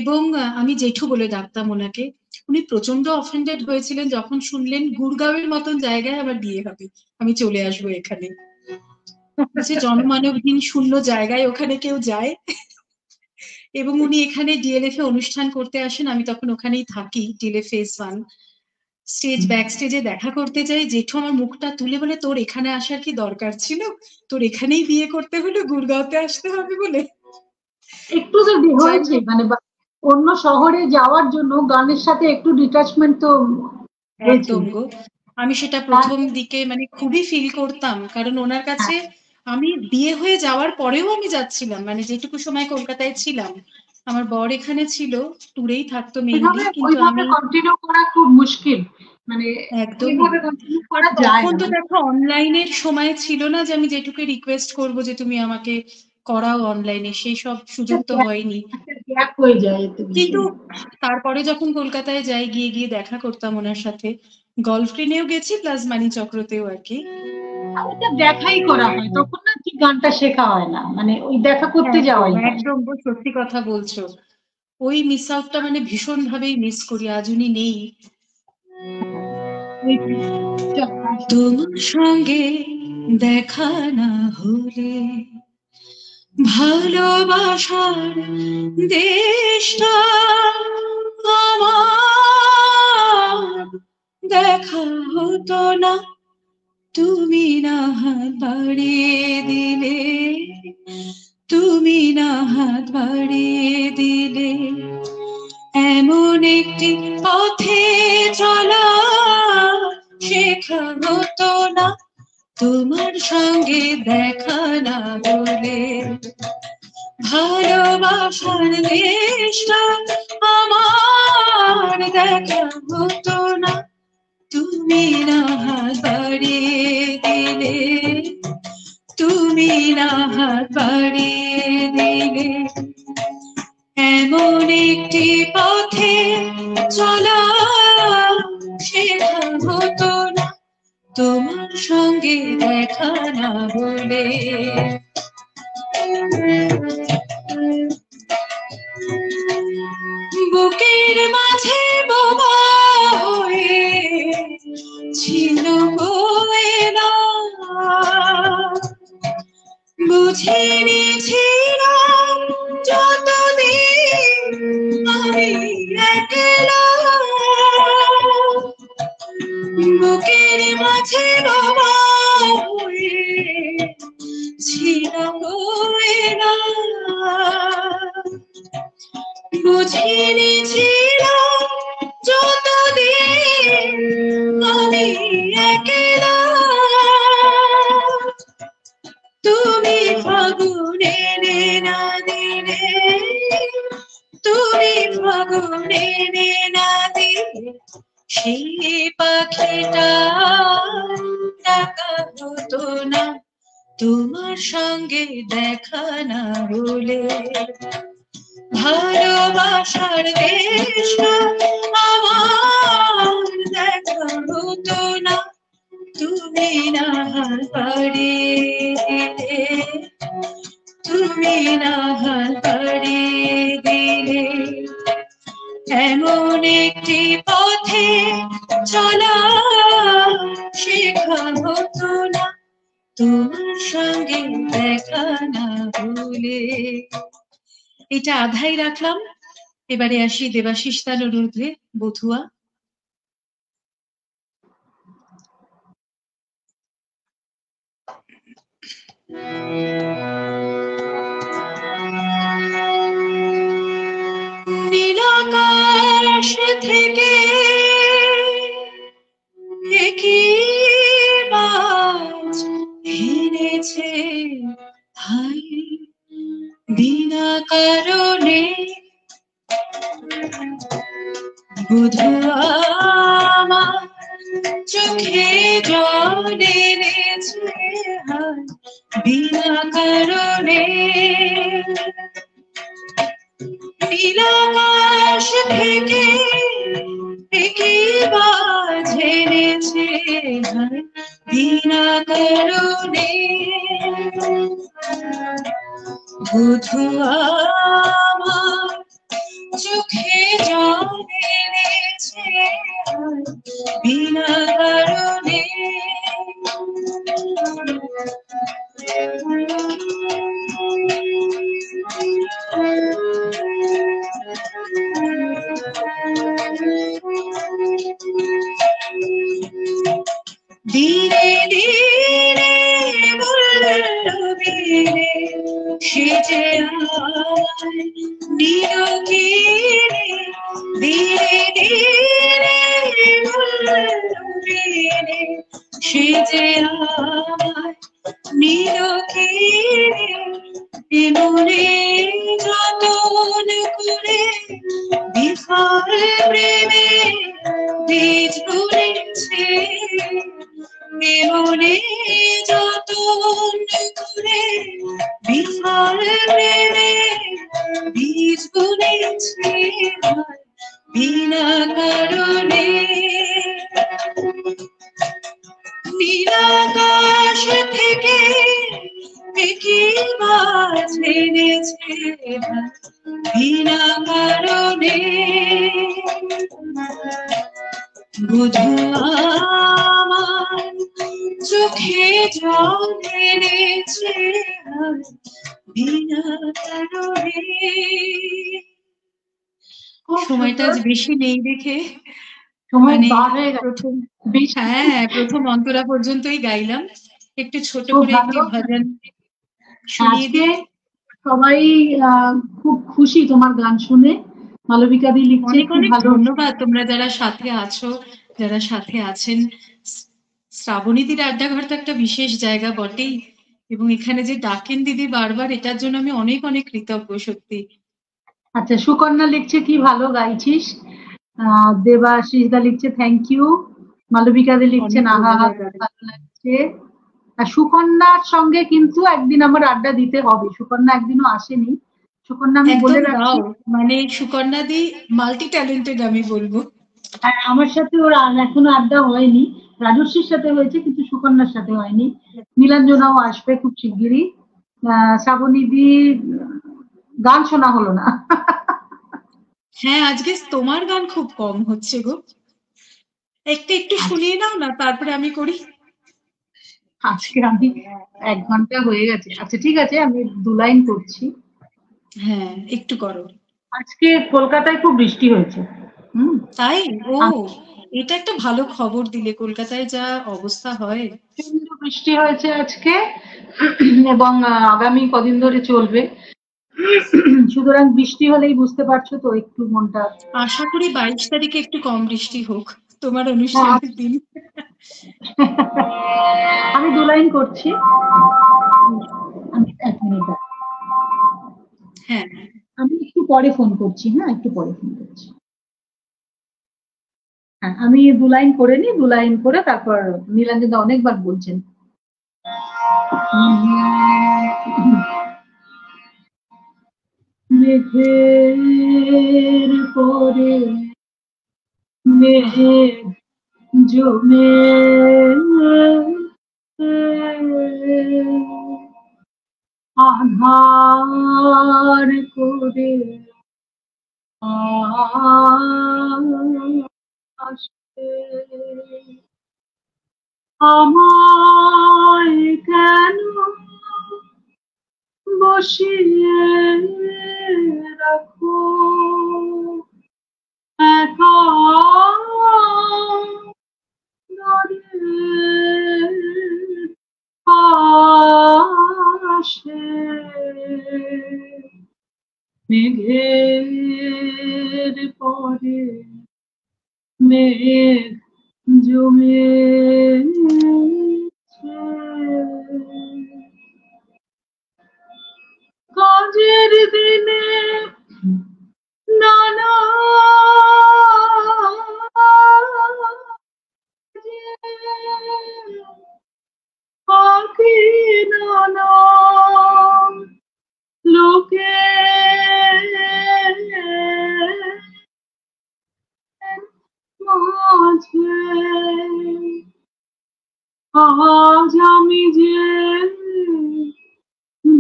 এবং আমি জেঠু বলে ডাকতাম ওনাকে। উনি প্রচন্ড অফেন্ডেড হয়েছিলেন যখন শুনলেন গুড়গাঁওয়ের মতন জায়গায় আমার বিয়ে হবে, আমি চলে আসবো এখানে। যে জনমানবহীন শূন্য জায়গায় ওখানে কেউ যায়। এবং উনি এখানে ডিএলএফ এ অনুষ্ঠান করতে আসেন, আমি তখন ওখানেই থাকি, ডিএলএফ ফেজ 1 স্টেজ ব্যাক স্টেজে দেখা করতে যাই, জেঠু আমার মুখটা তুলে বলে, তোর এখানে আসার কি দরকার ছিল, তোর এখানেই বিয়ে করতে হলো, গুড়গাঁওতে আসতে হবে বলে। একটু তো হয়েছে মানে অন্য শহরে যাওয়ার জন্য গানের সাথে একটু ডিটাচমেন্ট তো হয়েছে। একদম গো, আমি সেটা প্রথম দিকে মানে খুবই ফিল করতাম, কারণ ওনার কাছে আমি বিয়ে হয়ে যাওয়ার পরেও আমি যাচ্ছিলাম, মানে যেটুকু সময় কলকাতায় ছিলাম, আমার বর এখানে ছিল, ট্যুরেই থাকতো মেইনলি, কিন্তু ওইভাবে আমি কন্টিনিউ করা খুব মুশকিল, মানে একদমই। ওইভাবে কন্টিনিউ করা যায় তখন না। তো দেখো অনলাইনের সময় ছিল না যে আমি যেটুকু রিকোয়েস্ট করবো যে তুমি আমাকে করাও অনলাইনে, সেই সব সুযোগ তো হয়নি। একটা গ্যাপ হয়ে যায় এতে কিন্তু ভীষণ। তারপরে যখন কলকাতায় যাই, গিয়ে গিয়ে দেখা করতাম ওনার সাথে, গলফ ট্রেনেও গেছি প্লাস মানিচক্রতেও আর কি। ওটা দেখাই করা হয় তখন, না কি গানটা শেখা হয় না, মানে ওই দেখা করতে একদম যাওয়াই হয়। একদম গো, সত্যি কথা বলছো। ওই মিস আউটটা মানে ভীষণ ভাবেই মিস করি, আজ উনি নেই। তোমার সঙ্গে দেখা না হলে ভালোবাসার দেশটা আমার দেখা হতো না, তুমি না হাত বাড়িয়ে দিলে, তুমি না হাত বাড়িয়ে দিলে, এমন একটি পথে চলা শেখা হতো না, তোমার সঙ্গে দেখা না হলে ভালোবাসার দেশটা আমার দেখা হতো না, তুমি না হাত বাড়িয়ে দিলে, তুমি না হাত বাড়িয়ে দিলে, এমন একটি পথে চলা শেখা হতো না, তোমার সঙ্গে দেখা না হলে। বুকের মাঝে বোমা হয়ে ছিল না, বুঝিনি ছিলাম যতদিন আমি একলা, বুকের মাঝে বোমা হয়ে ছিল না, বুঝিনি ছিলাম যতদিন আমি একলা, তুমি ফাগুনে না দিলে, তুমি ফাগুনে না দিলে, সেই পাখিটা ডাকা হতো না, তোমার সঙ্গে দেখা না হলে ভালোবাসার দেশটা আমার দেখা হতো না, তুমি না হাত বাড়িয়ে দিলে, তুমি না হাত বাড়িয়ে দিলে, এমন একটি পথে চলা শেখা হতো না, তোমার সঙ্গে দেখা না হলে। এটা আধাই রাখলাম, এবারে আসি দেবাশিস তার অনুরোধে বধুয়া। নীলাকাশ থেকে একই মাছ হেরেছে হাই, বিনা কারণে বুধু আমার চোখে জল এনেছে বিনা কারণে, নীলাকাশ থেকে ঝেড়েছে বিনা কারণে। বুধু আমার চোখে জল এনেছে বিনা কারণে। ধীরে ধীরে বলবিরে সেজে আয় নিরকিরে, ধীরে ধীরে বলবিরে সেজে আয় নিরকিরে, এমনে যতন করে বিফল প্রেমে বীজ বুনেছে, এমনে যতন করে বিফল প্রেমে বীজ বুনেছে বিনা কারণে। নীলাকাশ থেকে কি মাছ এনেছে বিনা কারণে। বুধু আমার চোখে জল এনেছে বিনা কারণে। সময়টা আজ বেশি নেই দেখে সময় মানে পার হয়ে গেছে। প্রথম, হ্যাঁ প্রথম অন্তরা পর্যন্তই গাইলাম, একটু ছোট খুব করে একটি ভালো। ভজন শুনিয়ে আজকে দিই। সবাই খুব খুশি তোমার গান শুনে। মালবিকা দি লিখছে অনেক খুব অনেক ভালো। ধন্যবাদ তোমরা যারা সাথে আছো, যারা সাথে আছেন। শ্রাবণীদির আড্ডাঘর তো একটা বিশেষ জায়গা বটেই, এবং এখানে যে ডাকেন দিদি বারবার, এটার জন্য আমি অনেক অনেক কৃতজ্ঞ সত্যি। আচ্ছা, সুকন্যা লিখছে কি ভালো গাইছিস। দেবাশিস দা লিখছে থ্যাংক ইউ। মালবিকা দি লিখছে অনেক আহা ধন্যবাদ। ভালো লাগছে। আর সুকন্যার সঙ্গে কিন্তু একদিন আমার আড্ডা দিতে হবে। সুকন্যা একদিনও আসেনি। সুকন্যা আমি বলে একদম রাখছি, দাও, মানে সুকন্যা দি মাল্টি ট্যালেন্টেড আমি বলবো। আমার সাথে ওর এখনো আড্ডা হয়নি। রাজস্বীর সাথে হয়েছে কিন্তু সুকন্যার সাথে হয়নি। নীলাঞ্জনাও আসবে খুব শিগগিরই। শ্রাবণীদি গান শোনা হলো না। হ্যাঁ আজকে তোমার গান খুব কম হচ্ছে গো, একটু শুনিয়ে নাও না, তারপরে আমি করি। আজকে আমি 1 ঘন্টা হয়ে গেছে। আচ্ছা ঠিক আছে, আমি 2 লাইন করছি। হ্যাঁ একটু করো। আজকে কলকাতায় খুব বৃষ্টি হয়েছে। তাই? ও, আ- এটা একটা ভালো খবর দিলে, কলকাতায় যা অবস্থা হয়। প্রচন্ড বৃষ্টি হয়েছে আজকে এবং আগামী কদিন ধরে চলবে। সুতরাং বৃষ্টি হলেই বুঝতে পারছো তো একটু মনটা। আশা করি 22 তারিখে একটু কম বৃষ্টি হোক তোমার হ্যাঁ, অনুষ্ঠানের দিন। আমি 2 লাইন করছি। আমি 1 মিনিট দাঁড়াও। হ্যাঁ আমি একটু পরে ফোন করছি। হ্যাঁ, একটু পরে ফোন করছি। হ্যাঁ, আমি 2 লাইন করে নিই। 2 লাইন করে তারপর নীলাঞ্জন দা অনেকবার বলছেন। মেঘের পরে মেঘ জমে আধার করে আসে আমায় কেন বসিয়ে রাখো একা নদীর পাশে মেঘের পরে মেঘ জমেছে কাজের দিনে নানা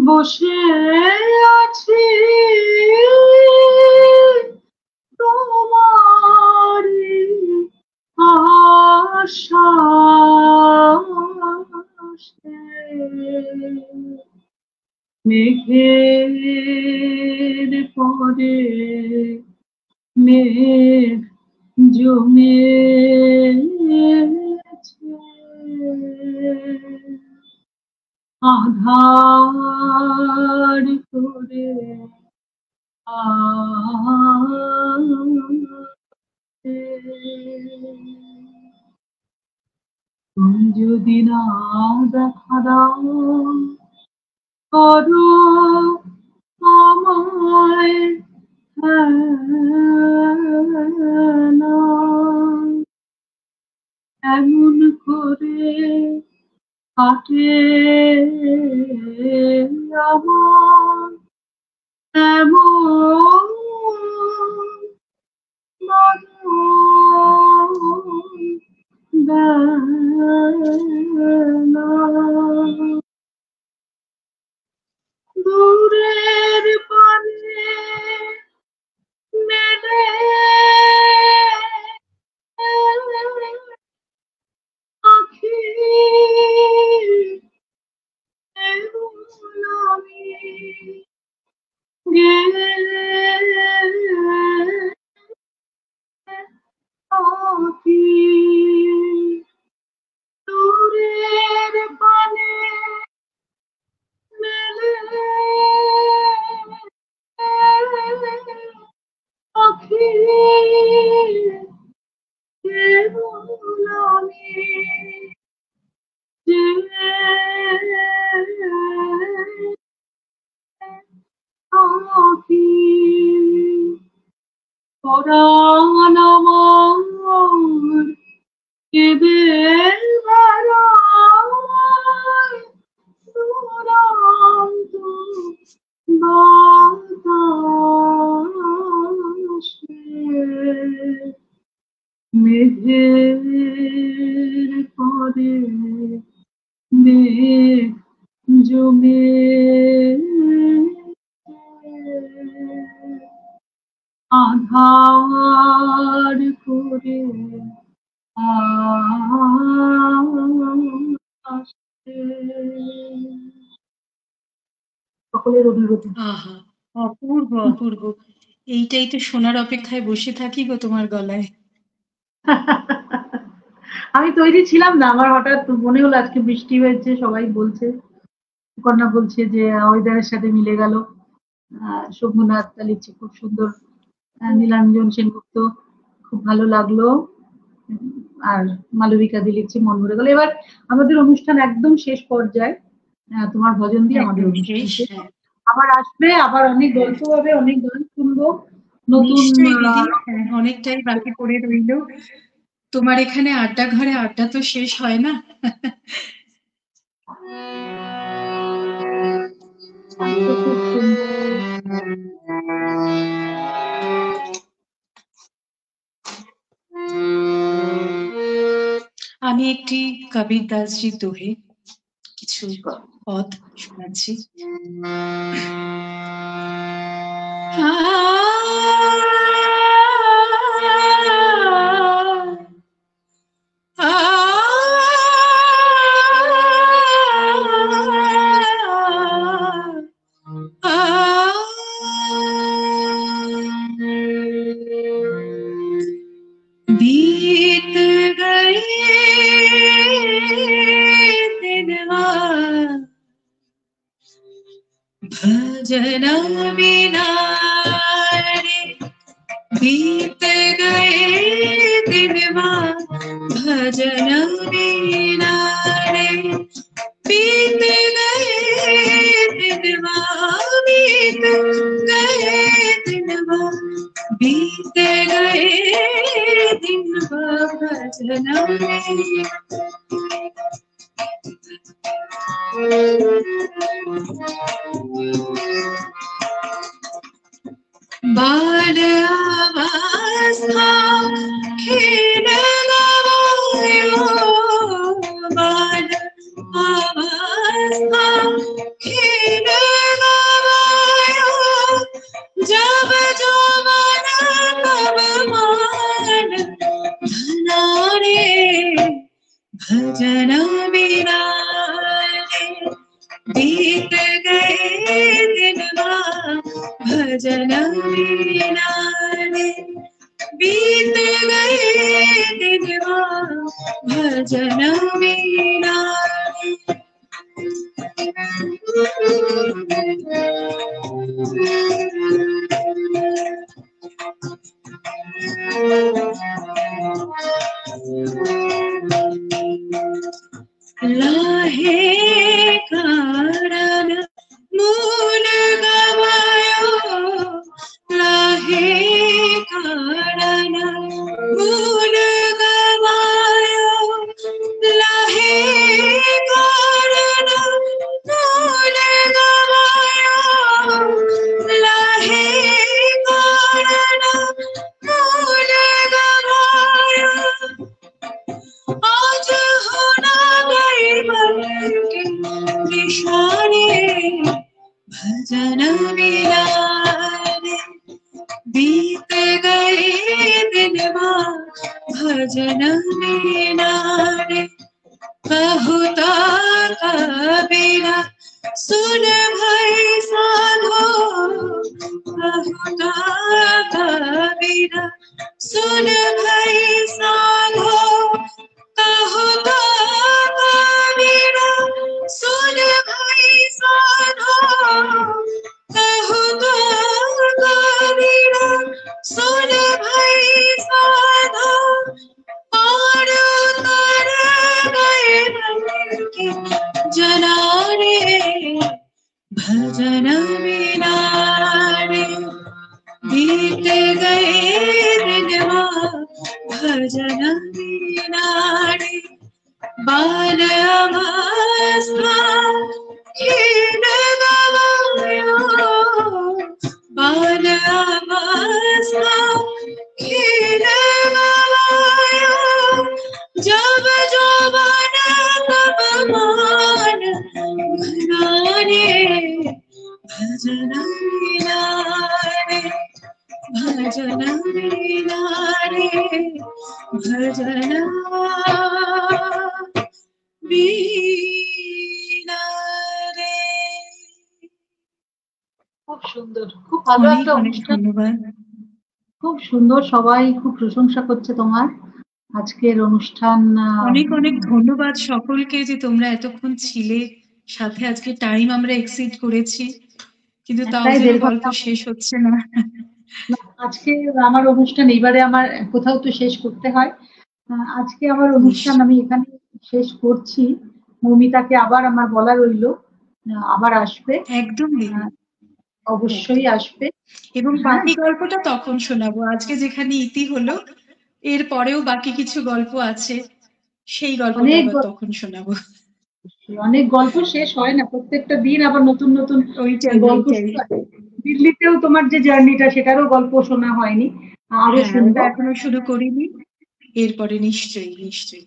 বসে আছি তোমার আশাসে, মেঘের পরে মেঘ জমেছে, আধার করে তুমি যদি না দেখা দাও করো আমায় হেলা, এমন করে কাটে আমার এমন বেলা, দূরের পানে মেলে আখি, আমি আখি, দূরের পানে মেলে আখি, আমি আখি, পরাণ আমার কেঁদে বেড়ায় দুরন্ত বাতাসে, মেঘের পরে মেঘ জমে, আধার করে সকলের অভিজ্ঞতা। আহা, অপূর্ব অপূর্ব। এইটাই তো শোনার অপেক্ষায় বসে থাকি গো তোমার গলায়। আমি তৈরি ছিলাম না, আমার হঠাৎ মনে হলো আজকে বৃষ্টি হয়েছে, সবাই বলছে, কন্যা বলছে যে ওয়েদারের সাথে মিলে গেল। শম্ভুনাথ লিখছে খুব সুন্দর, নীলাঞ্জন সেনগুপ্ত খুব ভালো লাগলো, আর মালবিকা দি লিখছে মন ভরে গেল। এবার আমাদের অনুষ্ঠান একদম শেষ পর্যায়ে, তোমার ভজন দিয়ে আমাদের অনুষ্ঠান শেষ। আবার আসবে, আবার অনেক গল্প হবে, অনেক গান শুনবো নতুন। অনেকটাই বাকি পড়ে রইল। তোমার এখানে আড্ডা ঘরে আড্ডা তো শেষ হয় না। আমি একটি কবির দাসজির দোহে কিছু পদ শোনাচ্ছি। बीत गए दिनवा भजन बिना रे, बीत गए दिनवा भजन बिना रे, बीत गए दिनवा, बीत गए दिनवा, बीत गए दिनवा भजन बाल अवस्था खेल गवायो, बाल अवस्था खेल बीत गए दिनवा भजन बिना रे, बीत गए दिनवा भजन बिना रे। लाहे कारण मूल गवायो, लाहे कारण मूल गवायो, लाहे कारण मूल गवायो, लाहे कारण मूल गवायो। आज होना गए मन के निशाने भजन बिना रे, बीत गए दिनवा भजन बिना रे। बहुता कबीरा सुन भई साधो, बहुता कबीरा सुन भई साधो, बहुता कबीरा सुन भई साधो, बहुता कबीरा सुन भई साधो। और उतर गए मन के जनाने भजन बिना रे, बीत गए दिनवा भजन बिना रे। बाल अवस्था खीन गवायो, बाल अवस्था खीन गवायो, जब जवान तब मान घराने भजन बिना रे, भजन बिना रे, भजन बिना रे। খুব সুন্দর, খুব ভালো অনেক একটা অনেক অনুষ্ঠান, ধন্যবাদ। খুব সুন্দর, সবাই খুব প্রশংসা করছে তোমার আজকের অনুষ্ঠান। অনেক অনেক ধন্যবাদ সকলকে যে তোমরা এতক্ষণ ছিলে সাথে। আজকে টাইম আমরা এক্সিড করেছি, কিন্তু তাও প্রায় যেন 1.5 গল্প ঘন্টা। শেষ হচ্ছে না। না, আজকে আমার অনুষ্ঠান এইবারে আমার কোথাও তো শেষ করতে হয়। আজকে আমার অনুষ্ঠান আমি এখানে শেষ করছি। মৌমিতাকে আবার আমার বলা রইলো আবার আসবে, একদম দিদি, অবশ্যই আসবে। এবং হ্যাঁ, বাকি গল্পটা তখন শোনাবো। আজকে যেখানে ইতি হলো, এর পরেও বাকি কিছু গল্প আছে, সেই গল্পটা অনেক আবার তখন শোনাবো। অনেক গল্প শেষ হয় না, প্রত্যেকটা দিন আবার নতুন নতুন ওইটাই গল্প ওইটাই। শোনা হয়। দিল্লিতেও তোমার যে জার্নিটা সেটারও গল্প শোনা হয়নি, আরো হ্যাঁ, ওটা শুনবো। এখনো শুরু করিনি, এরপরে নিশ্চয়ই নিশ্চয়ই।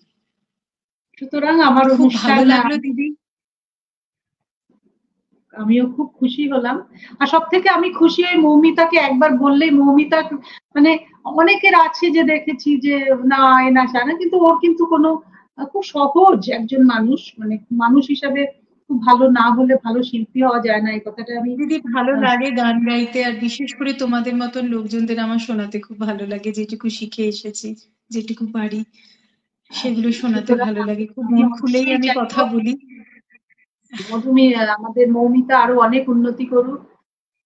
সুতরাং আমার খুব অনুষ্ঠান ভালো লাগলো দিদি, আমিও খুব খুশি হলাম। আর সব থেকে আমি খুশি হই মৌমিতাকে একবার বললেই, মৌমিতা মানে অনেকের আছে যে দেখেছি যে না এনা না, কিন্তু ওর কিন্তু কোনো খুব সহজ একজন মানুষ, মানে মানুষ হিসাবে খুব ভালো না হলে ভালো শিল্পী হওয়া যায় না, এই কথাটা আমি দিদি ভালো লাগে গান গাইতে, আর বিশেষ করে তোমাদের মতন লোকজনদের আমার শোনাতে খুব ভালো লাগে। যেটুকু শিখে এসেছি, যেটুকু পারি, সেগুলো শোনাতে ভালো লাগে। খুব মন খুলেই আমি কথা বলি। মধুমি আমাদের মৌমিতা আরো অনেক উন্নতি করুক,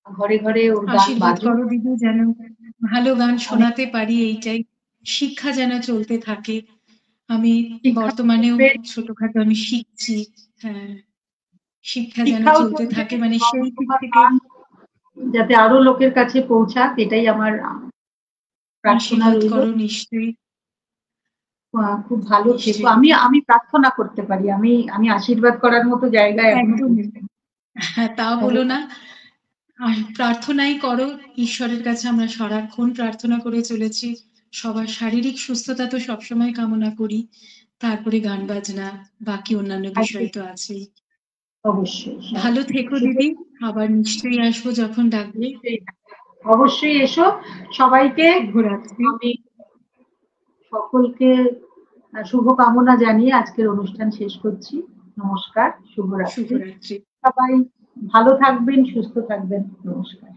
ঘরে ঘরে ওর গান আশীর্বাদ বাজুক। করো দিদি, যেন ভালো গান শোনাতে পারি, এইটাই। শিক্ষা যেন চলতে থাকে। আমি বর্তমানেও ছোটখাটো আমি শিখছি। হ্যাঁ, শিক্ষা যেন চলতে থাকে, মানে সেই দিক থেকে যাতে আরো লোকের কাছে পৌঁছাক, এটাই আমার প্রার্থনা আশীর্বাদ রইল। করো নিশ্চয়ই। খুব ভালো থেকো। আমি প্রার্থনা করতে পারি, আমি আশীর্বাদ করার মতো জায়গায় একদম। হ্যাঁ, তা বলো না, প্রার্থনাই করো ঈশ্বরের কাছে। আমরা সারাক্ষণ প্রার্থনা করে চলেছি। সবার শারীরিক সুস্থতা তো সবসময় কামনা করি, তারপরে গান বাজনা, বাকি অন্যান্য বিষয় তো আছেই। অবশ্যই ভালো থেকো দিদি, আবার নিশ্চয়ই আসবো যখন ডাকবে। অবশ্যই এসো। সবাইকে শুভরাত্রি। আমি সকলকে শুভকামনা জানিয়ে আজকের অনুষ্ঠান শেষ করছি। নমস্কার, শুভরাত্রি। শুভরাত্রি। সবাই ভালো থাকবেন, সুস্থ থাকবেন। নমস্কার।